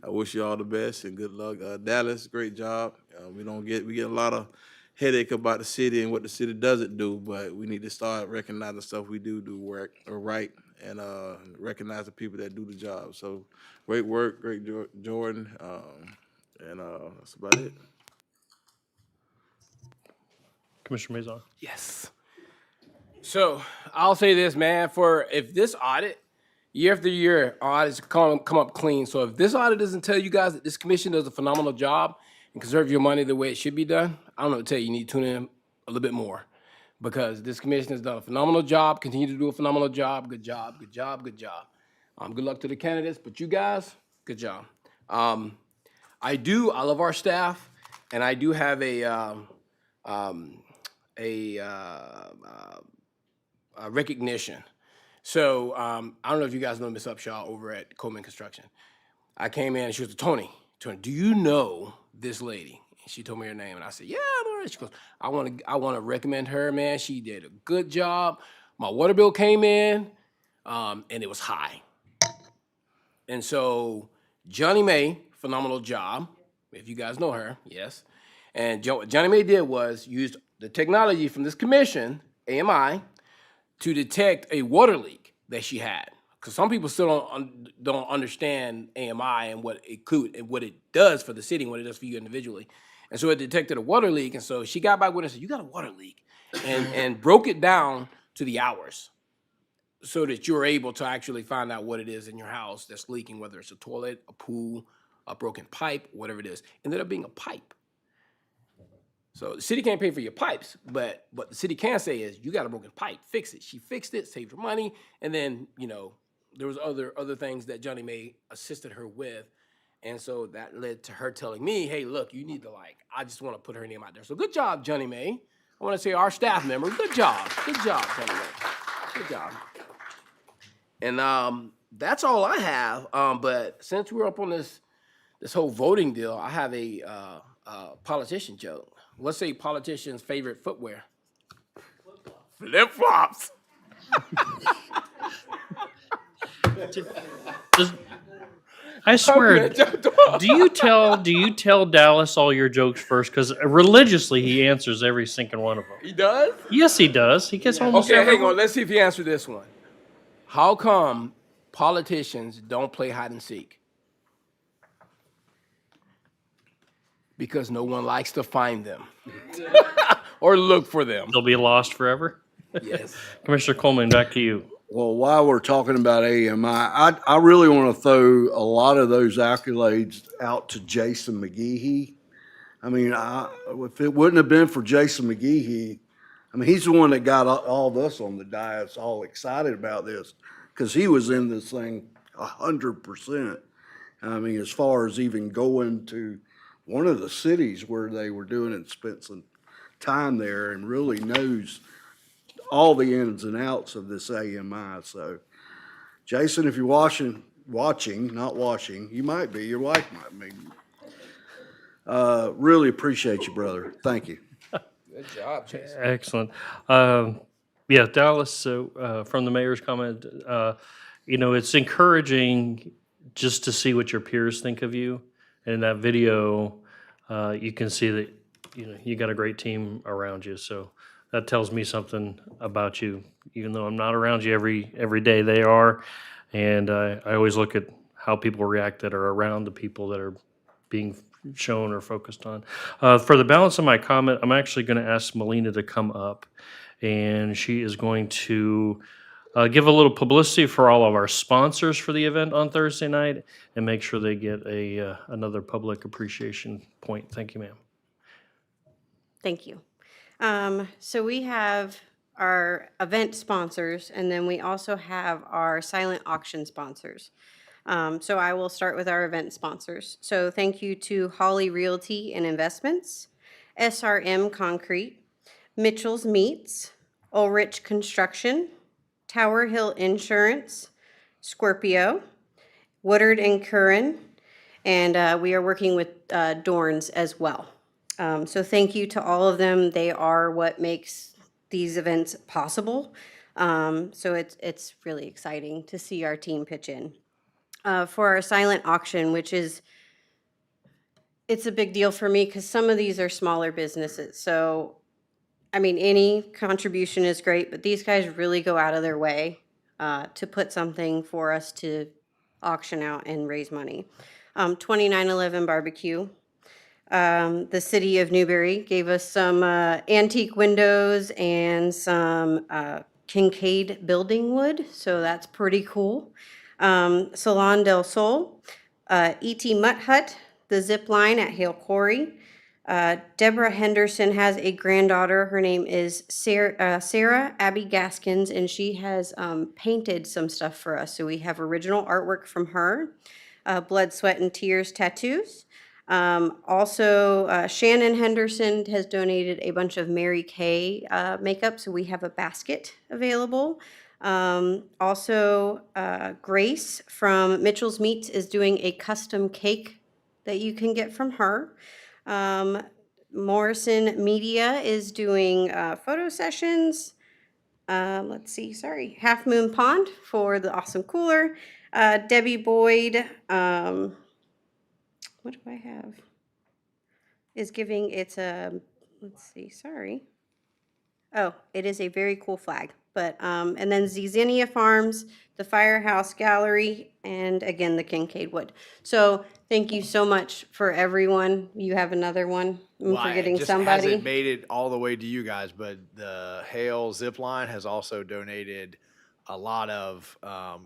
I wish you all the best and good luck. Dallas, great job. We get a lot of headache about the city and what the city doesn't do, but we need to start recognizing the stuff we do work or right, and recognize the people that do the job. So great work, great Jordan, and that's about it. Commissioner Maison. Yes. So I'll say this, man, if this audit, year after year, audits come up clean. So if this audit doesn't tell you guys that this commission does a phenomenal job and conserve your money the way it should be done, I don't know what to tell you. You need to tune in a little bit more, because this commission has done a phenomenal job, continue to do a phenomenal job. Good job, good job, good job. Good luck to the candidates, but you guys, good job. I love our staff, and I do have a recognition. So I don't know if you guys know Miss Upshaw over at Coleman Construction. I came in and she was Tony, do you know this lady? And she told me her name, and I said, yeah, I know her. She goes, I want to recommend her, man. She did a good job. My water bill came in, and it was high. And so Johnny May, phenomenal job. If you guys know her, yes. And what Johnny May did was used the technology from this commission, AMI, to detect a water leak that she had. Because some people still don't understand AMI and what it could and what it does for the city and what it does for you individually. And so it detected a water leak, and so she got back with us and said, you got a water leak, and broke it down to the hours so that you're able to actually find out what it is in your house that's leaking, whether it's a toilet, a pool, a broken pipe, whatever it is. Ended up being a pipe. So the city can't pay for your pipes, but the city can say is, you got a broken pipe, fix it. She fixed it, saved her money, and then, there was other things that Johnny May assisted her with. And so that led to her telling me, hey, look, you need to I just want to put her name out there. So good job, Johnny May. I want to say our staff member, good job, Johnny May. Good job. And that's all I have. But since we're up on this whole voting deal, I have a politician joke. What's a politician's favorite footwear? Flip-flops. I swear, do you tell Dallas all your jokes first? Because religiously he answers every single one of them. He does? Yes, he does. He gets almost Okay, every hang on. Let's see if he answered this one. How come politicians don't play hide and seek? Because no one likes to find them or look for them. They'll be lost forever. Yes. Commissioner Coleman, back to you. Well, while we're talking about AMI, I really want to throw a lot of those accolades out to Jason McGehee. I mean, if it wouldn't have been for Jason McGehee, I mean, he's the one that got all of us on the dais all excited about this because he was in this thing 100%. I mean, as far as even going to one of the cities where they were doing it and spent some time there and really knows all the ins and outs of this AMI. So, Jason, if you're watching, not washing, you might be, your wife might be. Really appreciate you, brother. Thank you. Good job, Jason. Excellent. Yeah, Dallas, so from the mayor's comment, it's encouraging just to see what your peers think of you. And in that video, you can see that, you got a great team around you. So that tells me something about you, even though I'm not around you every day, they are. And I always look at how people react that are around the people that are being shown or focused on. For the balance of my comment, I'm actually going to ask Melina to come up, and she is going to give a little publicity for all of our sponsors for the event on Thursday night and make sure they get another public appreciation point. Thank you, ma'am. Thank you. So we have our event sponsors, and then we also have our silent auction sponsors. So I will start with our event sponsors. So thank you to Holly Realty and Investments, SRM Concrete, Mitchell's Meats, Ulrich Construction, Tower Hill Insurance, Scorpio, Woodard and Curran, and we are working with Dorns as well. So thank you to all of them. They are what makes these events possible. So it's really exciting to see our team pitch in. For our silent auction, it's a big deal for me because some of these are smaller businesses. So, I mean, any contribution is great, but these guys really go out of their way to put something for us to auction out and raise money. 2911 Barbecue. The city of Newberry gave us some antique windows and some Kincaid building wood, so that's pretty cool. Salon del Sol, E.T. Mutt Hut, the Zip Line at Hale Quarry. Deborah Henderson has a granddaughter. Her name is Sarah Abby Gaskins, and she has painted some stuff for us. So we have original artwork from her. Blood, Sweat, and Tears Tattoos. Also, Shannon Henderson has donated a bunch of Mary Kay makeup, so we have a basket available. Also, Grace from Mitchell's Meats is doing a custom cake that you can get from her. Morrison Media is doing photo sessions. Let's see, sorry, Half Moon Pond for the awesome cooler. Debbie Boyd, what do I have? Is giving, it's a, let's see, sorry. Oh, it is a very cool flag. But, and then Zizania Farms, the Firehouse Gallery, and again, the Kincaid Wood. So thank you so much for everyone. You have another one. I'm Well, it forgetting just somebody. hasn't made it all the way to you guys, but the Hale Zip Line has also donated a lot of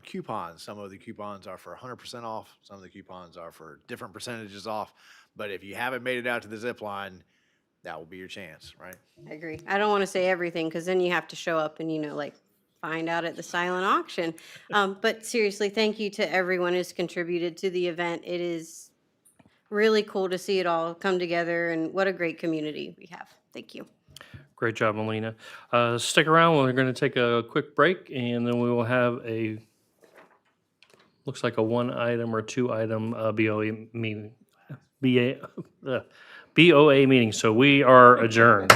coupons. Some of the coupons are for 100% off. Some of the coupons are for different percentages off. But if you haven't made it out to the zip line, that will be your chance, right? I agree. I don't want to say everything because then you have to show up and, like find out at the silent auction. But seriously, thank you to everyone who's contributed to the event. It is really cool to see it all come together, and what a great community we have. Thank you. Great job, Melina. Stick around. We're going to take a quick break, and then we will have looks like a 1-item or 2-item BOA meeting. BOA meeting. So we are adjourned.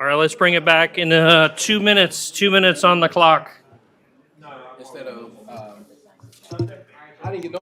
All right, let's bring it back in 2 minutes. 2 minutes on the clock. Instead of, I didn't get no.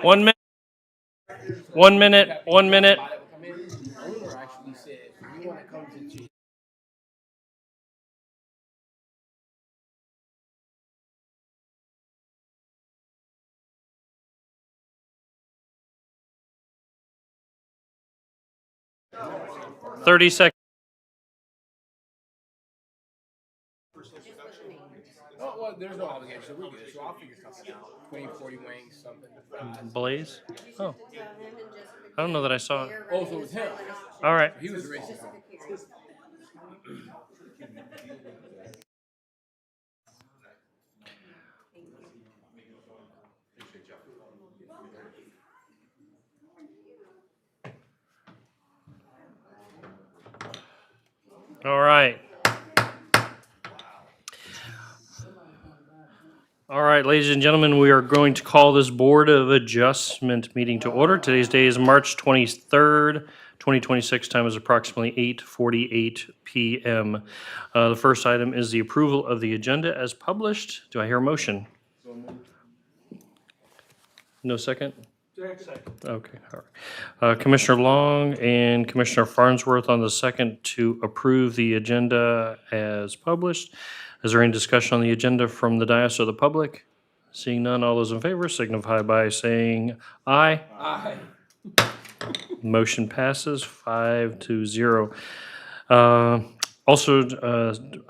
1 minute. 1 minute. 1 minute. The owner actually said, we want to come to. 30 seconds. Oh, well, there's no obligation, so we're good. So I'll figure something out. 20, 40 wings, something. Blaze? Oh. I don't know that I saw it. Oh, so it was him. All right. He was the racist one. All right. All right, ladies and gentlemen, we are going to call this Board of Adjustment meeting to order. Today's day is March 23rd, 2026. Time is approximately 8:48 p.m. The first item is the approval of the agenda as published. Do I hear a motion? No second? Okay, all right. Commissioner Long and Commissioner Farnsworth on the second to approve the agenda as published. Is there any discussion on the agenda from the dais or the public? Seeing none, all those in favor signify by saying aye. Aye. Motion passes 5-0. Also,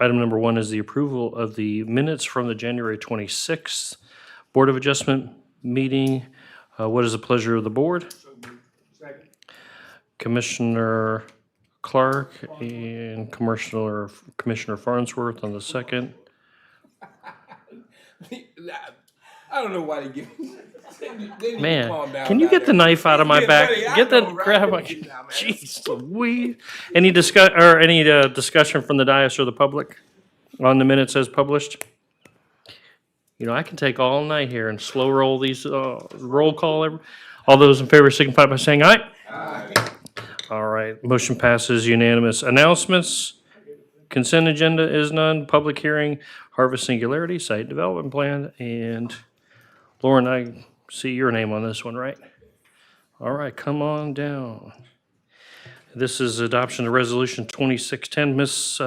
item number 1 is the approval of the minutes from the January 26th Board of Adjustment meeting. What is the pleasure of the board? Commissioner Clark and Commissioner Farnsworth on the second. I don't know why they give. They need to Man, calm down can you down get the there. knife out of my Yeah, back? buddy, I Get that, know, right? grab my, Get down, man. jeez Louise. Any discussion from the dais or the public on the minutes as published? You know, I can take all night here and slow roll these, roll call. All those in favor signify by saying aye. Aye. All right, motion passes unanimous. Announcements, consent agenda is none, public hearing, Harvest Singularity, site development plan, and Lauren, I see your name on this one, right? All right, come on down. This is adoption of resolution 2610. Miss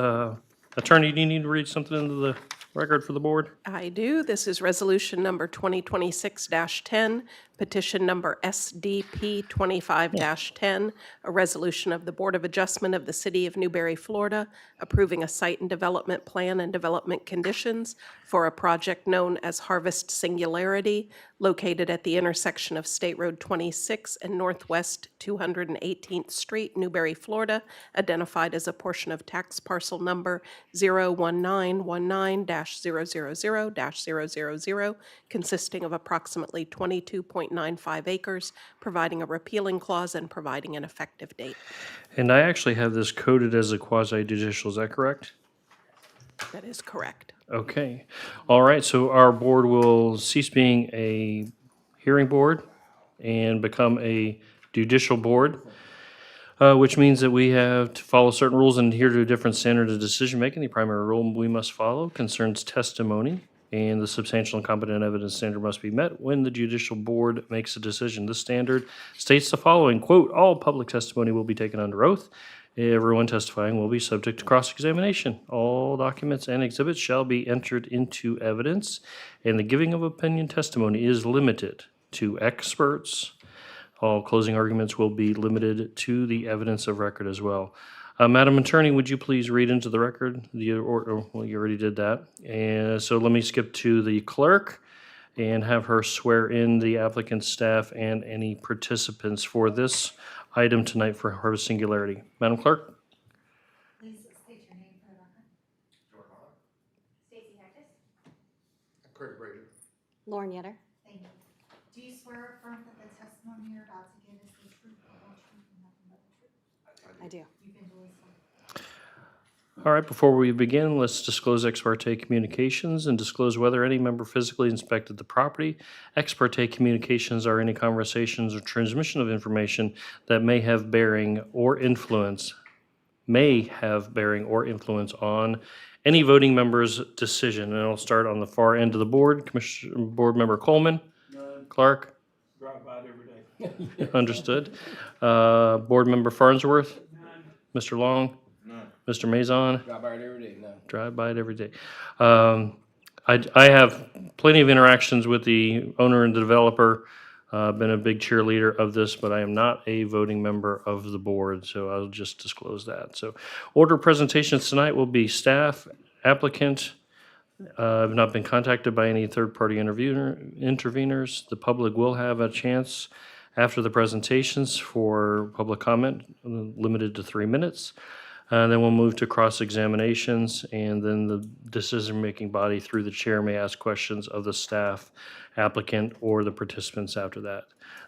Attorney, do you need to read something into the record for the board? I do. This is resolution number 2026-10, petition number SDP 25-10, a resolution of the Board of Adjustment of the City of Newberry, Florida, approving a site and development plan and development conditions for a project known as Harvest Singularity, located at the intersection of State Road 26 and Northwest 218th Street, Newberry, Florida, identified as a portion of tax parcel number 01919-000-000, consisting of approximately 22.95 acres, providing a repealing clause and providing an effective date. And I actually have this coded as a quasi judicial, is that correct? That is correct. Okay. All right, so our board will cease being a hearing board and become a judicial board, which means that we have to follow certain rules and adhere to a different standard of decision-making. The primary rule we must follow concerns testimony. and the substantial and competent evidence standard must be met when the judicial board makes a decision. This standard states the following, quote, "All public testimony will be taken under oath. Everyone testifying will be subject to cross-examination. All documents and exhibits shall be entered into evidence, and the giving of opinion testimony is limited to experts. All closing arguments will be limited to the evidence of record as well." Madam Attorney, would you please read into the record well, you already did that. And so let me skip to the clerk and have her swear in the applicant's staff and any participants for this item tonight for Harvest Singularity. Madam Clerk? Please state your name for the record. Stacy Hectus. Kurt Brazier. Lauren Yetter. Thank you. Do you swear or affirm that the testimony you're about to give is the truth, the whole truth, and nothing but the truth? I do. You can duly swear. All right, before we begin, let's disclose ex parte communications and disclose whether any member physically inspected the property. Ex parte communications are any conversations or transmission of information that may have bearing or influence on any voting member's decision. And I'll start on the far end of the board. Commissioner, Board Member Coleman? None. Clark? Drive by it every day. Understood. Board Member Farnsworth? None. Mr. Long? None. Mr. Mazon? Drive by it every day, none. Drive by it every day. I have plenty of interactions with the owner and the developer. Been a big cheerleader of this, but I am not a voting member of the board, so I'll just disclose that. So order of presentations tonight will be staff, applicant. Have not been contacted by any third-party interveners. The public will have a chance after the presentations for public comment, limited to 3 minutes. Then we'll move to cross-examinations, and then the decision-making body through the chair may ask questions of the staff, applicant, or the participants after that.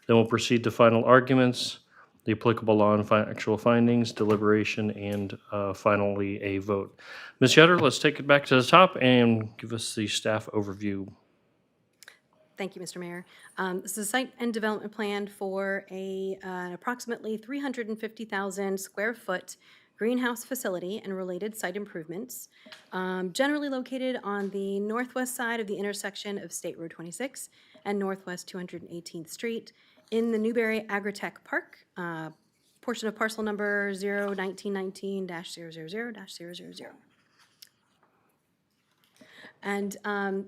Then we'll proceed to final arguments, the applicable law and actual findings, deliberation, and finally a vote. Ms. Yetter, let's take it back to the top and give us the staff overview. Thank you, Mr. Mayor. This is a site and development plan for an approximately 350,000 square foot greenhouse facility and related site improvements, generally located on the northwest side of the intersection of State Road 26 and Northwest 218th Street in the Newberry Agritech Park, portion of parcel number 01919-000-000. And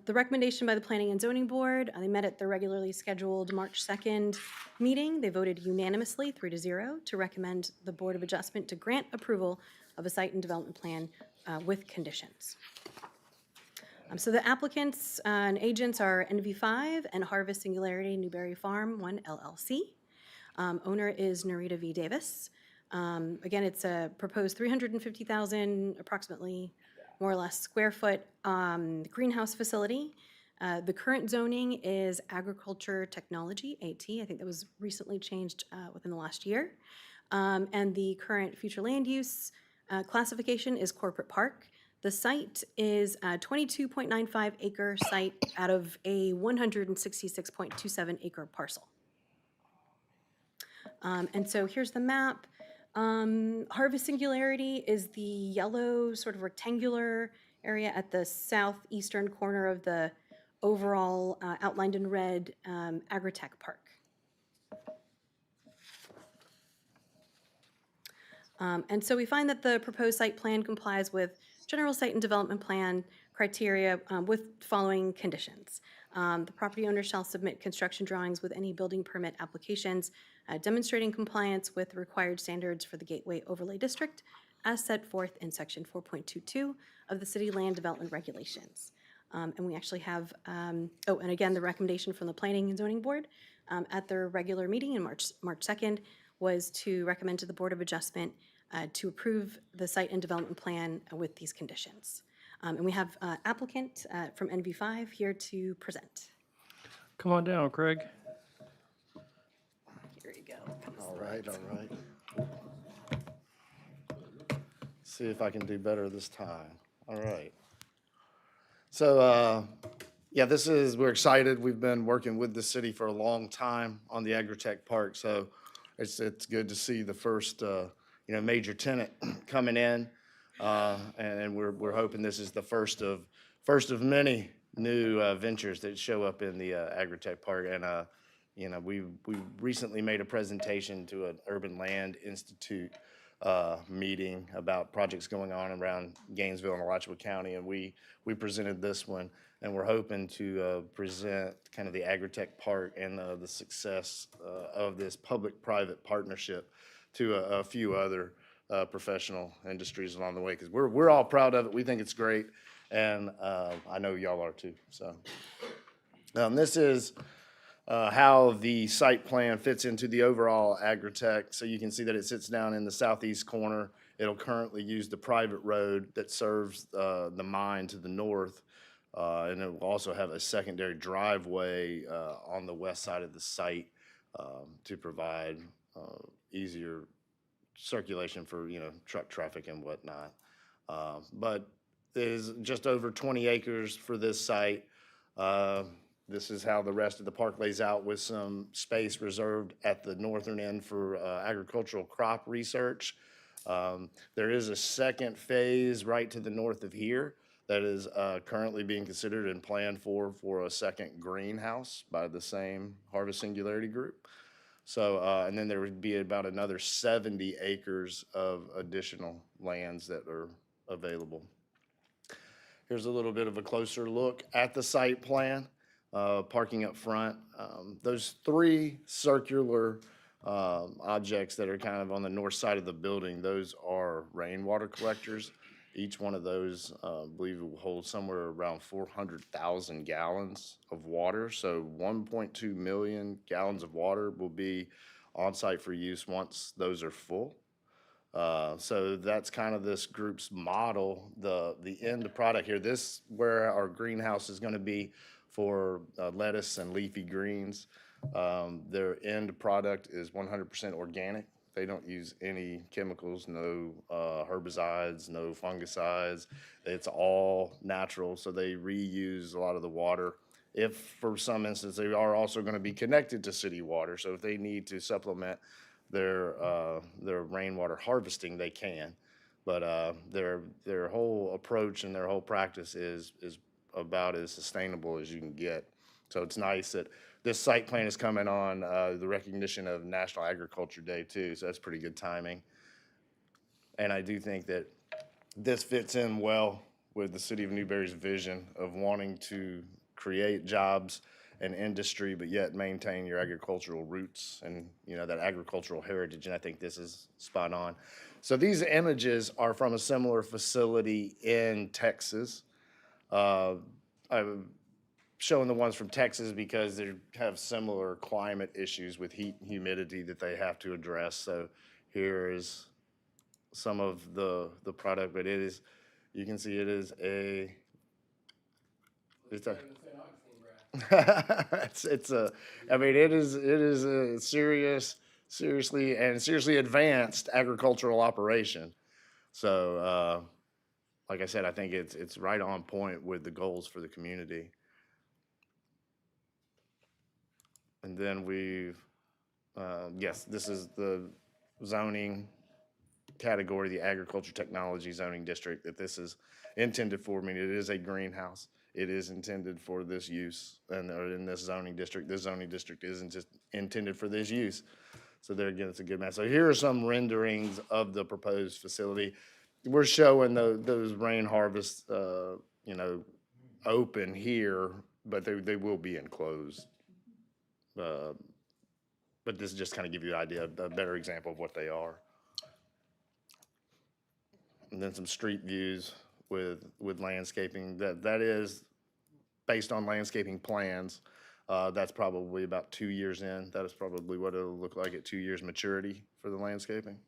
the recommendation by the Planning and Zoning Board, they met at the regularly scheduled March 2nd meeting. They voted unanimously, 3-0, to recommend the Board of Adjustment to grant approval of a site and development plan with conditions. So the applicants and agents are NV5 and Harvest Singularity Newberry Farm 1 LLC. Owner is Narita V. Davis. Again, it's a proposed 350,000 approximately more or less square foot greenhouse facility. The current zoning is agriculture technology, AT. I think that was recently changed within the last year. And the current future land use classification is corporate park. The site is a 22.95 acre site out of a 166.27 acre parcel. And so here's the map. Harvest Singularity is the yellow sort of rectangular area at the southeastern corner of the overall outlined in red Agritech Park. And so we find that the proposed site plan complies with general site and development plan criteria with following conditions. The property owner shall submit construction drawings with any building permit applications demonstrating compliance with required standards for the Gateway Overlay District as set forth in section 4.22 of the City Land Development Regulations. And we actually have, and again, the recommendation from the Planning and Zoning Board at their regular meeting in March 2nd was to recommend to the Board of Adjustment to approve the site and development plan with these conditions. And we have applicant from NV5 here to present. Come on down, Craig. Here you go. All right. See if I can do better this time. All right. So, yeah, we're excited. We've been working with the city for a long time on the Agritech Park, so it's good to see the first, major tenant coming in, and we're hoping this is the first of many new ventures that show up in the agritech park. And we recently made a presentation to an Urban Land Institute meeting about projects going on around Gainesville and Alachua County, and we presented this one, and we're hoping to present kind of the agritech park and the success of this public-private partnership to a few other professional industries along the way, because we're all proud of it. We think it's great, and I know y'all are too. So this is how the site plan fits into the overall agritech. So you can see that it sits down in the southeast corner. It'll currently use the private road that serves the mine to the north, and it will also have a secondary driveway on the west side of the site to provide easier circulation for truck traffic and whatnot. But there's just over 20 acres for this site. This is how the rest of the park lays out, with some space reserved at the northern end for agricultural crop research. There is a second phase right to the north of here that is currently being considered and planned for a second greenhouse by the same Harvest Singularity group. So, and then there would be about another 70 acres of additional lands that are available. Here's a little bit of a closer look at the site plan. Parking up front. Those three circular objects that are kind of on the north side of the building, those are rainwater collectors. Each one of those, I believe, will hold somewhere around 400,000 gallons of water. So 1.2 million gallons of water will be on site for use once those are full. So that's kind of this group's model. The end product here, this where our greenhouse is going to be for lettuce and leafy greens. Their end product is 100% organic. They don't use any chemicals, no herbicides, no fungicides. It's all natural, so they reuse a lot of the water. If for some instance they are also going to be connected to city water, so if they need to supplement their rainwater harvesting, they can. But their whole approach and their whole practice is about as sustainable as you can get. So it's nice that this site plan is coming on the recognition of National Agriculture Day too, so that's pretty good timing. And I do think that this fits in well with the city of Newberry's vision of wanting to create jobs and industry, but yet maintain your agricultural roots and that agricultural heritage, and I think this is spot on. So these images are from a similar facility in Texas. I'm showing the ones from Texas because they have similar climate issues with heat and humidity that they have to address. So here is some of the product, but it is, you can see it is a I mean, it is a seriously advanced agricultural operation. So, like I said, I think it's right on point with the goals for the community. And then yes, this is the zoning category, the agriculture technology zoning district that this is intended for. I mean, it is a greenhouse. It is intended for this use, and in this zoning district, this zoning district isn't just intended for this use. So there again, it's a good match. So here are some renderings of the proposed facility. We're showing those rain harvests, open here, but they will be enclosed. But this just kind of give you an idea, a better example of what they are. And then some street views with landscaping. That is based on landscaping plans. That's probably about 2 years in. That is probably what it'll look like at 2 years maturity for the landscaping.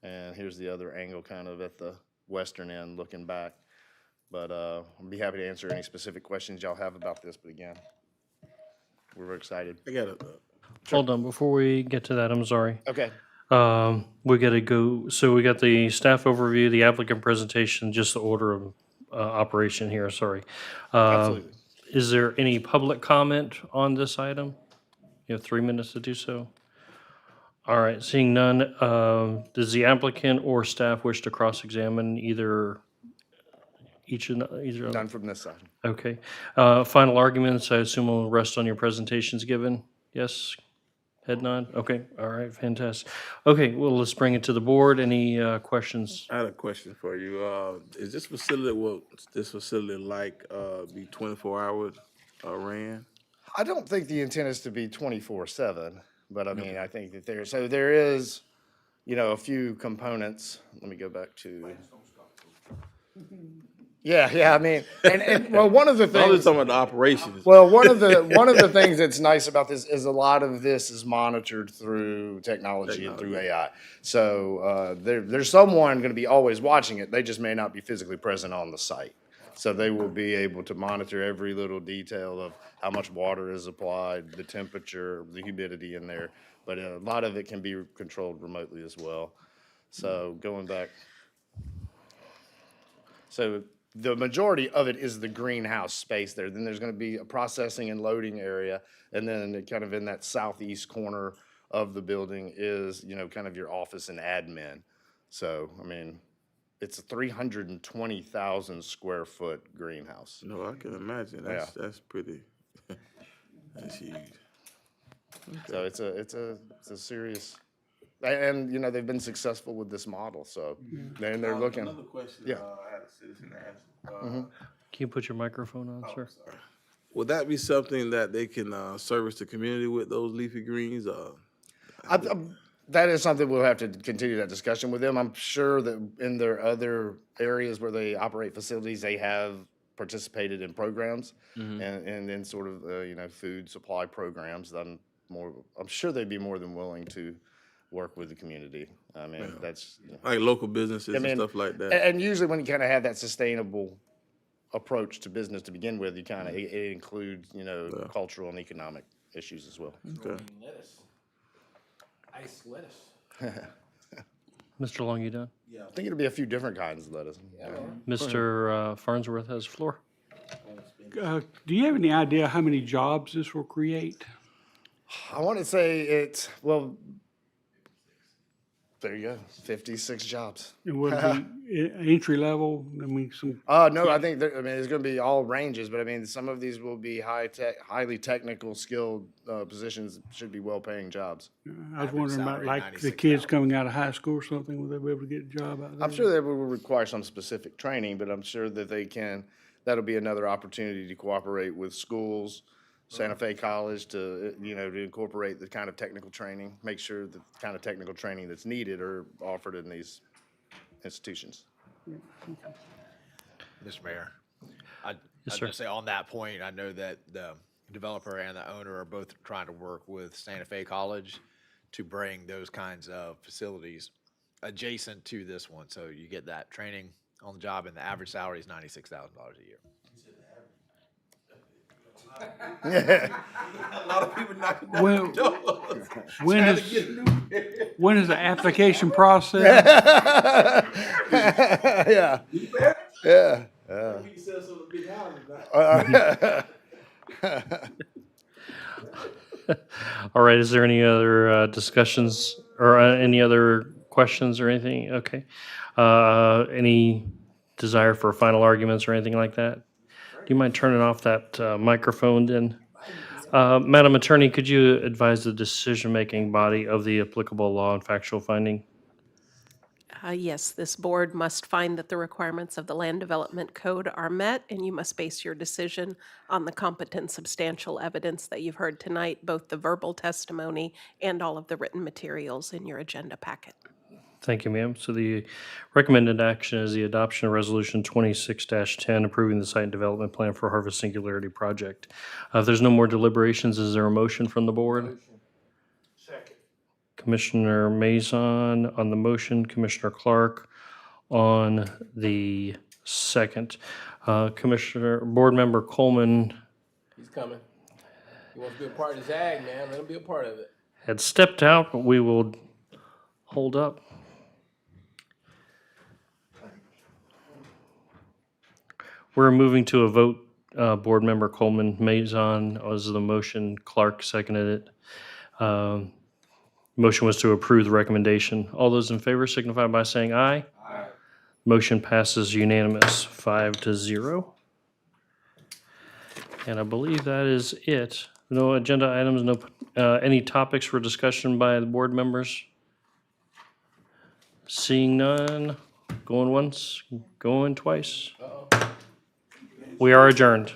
And here's the other angle kind of at the western end looking back. But I'll be happy to answer any specific questions y'all have about this. But again, we're very excited. I got it. Hold on, before we get to that, I'm sorry. Okay. We got to go, so we got the staff overview, the applicant presentation, just the order of operation here, sorry. Absolutely. Is there any public comment on this item? You have 3 minutes to do so. All right, seeing none, does the applicant or staff wish to cross-examine either Each of None from this side. Okay. Final arguments, I assume will rest on your presentations given? Yes? Head nod? Okay, all right, fantastic. Okay, well, let's bring it to the board. Any questions? I had a question for you. Is this facility, will this facility be 24 hours ran? I don't think the intent is to be 24/7, but I mean, I think that there is, a few components. Let me go back to. Yeah, I mean, and well, one of the I'm things. just talking about the operations. Well, one of the things that's nice about this is a lot of this is monitored through technology and through AI. So there's someone going to be always watching it. They just may not be physically present on the site. So they will be able to monitor every little detail of how much water is applied, the temperature, the humidity in there. But a lot of it can be controlled remotely as well. So going back. So the majority of it is the greenhouse space there. Then there's going to be a processing and loading area. And then kind of in that southeast corner of the building is, kind of your office and admin. So, I mean, it's a 320,000 square foot greenhouse. No, I can imagine. That's pretty, that's huge. So it's a serious, and they've been successful with this model. So they're looking. Another question. Yeah. I had a citizen ask. Can you put your microphone on, sir? Would that be something that they can service the community with, those leafy greens? That is something we'll have to continue that discussion with them. I'm sure that in their other areas where they operate facilities, they have participated in programs and then sort of food supply programs. I'm sure they'd be more than willing to work with the community. I mean, that's like local businesses and stuff like that. And usually when you kind of have that sustainable approach to business to begin with, you kind of it includes cultural and economic issues as well. Okay. Lettuce. Ice lettuce. Mr. Long, you done? Yeah. I think it'll be a few different kinds of lettuce. Mr. Farnsworth has the floor. Do you have any idea how many jobs this will create? I want to say there you go, 56 jobs. And would it be entry level? I mean, some. No, I think it's going to be all ranges, but I mean, some of these will be highly technical, skilled positions. Should be well-paying jobs. I was wondering about like the kids coming out of high school or something. Will they be able to get a job out there? I'm sure they will require some specific training, but I'm sure that they can. That'll be another opportunity to cooperate with schools, Santa Fe College to incorporate the kind of technical training, make sure that the kind of technical training that's needed are offered in these institutions. Mr. Mayor, I'd sir. just say on that point, I know that the developer and the owner are both trying to work with Santa Fe College to bring those kinds of facilities adjacent to this one. So you get that training on the job, and the average salary is $96,000 a year. A lot of people knocking down doors. When is the application process? Yeah. You can sell some big houses now. All right, is there any other discussions or any other questions or anything? Okay. Any desire for final arguments or anything like that? Do you mind turning off that microphone then? Madam Attorney, could you advise the decision-making body of the applicable law and factual finding? Yes, this board must find that the requirements of the Land Development Code are met, and you must base your decision on the competent substantial evidence that you've heard tonight, both the verbal testimony and all of the written materials in your agenda packet. Thank you, ma'am. So the recommended action is the adoption of Resolution 26-10, approving the site development plan for Harvest Singularity Project. If there's no more deliberations, is there a motion from the board? Second. Commissioner Maison on the motion, Commissioner Clark on the second. Board Member Coleman He's coming. He wants to be a part of this ag, man. Let him be a part of it. had stepped out, but we will hold up. We're moving to a vote. Board Member Coleman, Maison was the motion. Clark seconded it. Motion was to approve the recommendation. All those in favor signify by saying aye. Aye. Motion passes unanimous, 5-0. And I believe that is it. No agenda items, no, any topics for discussion by the board members? Seeing none, going once, going twice. We are adjourned.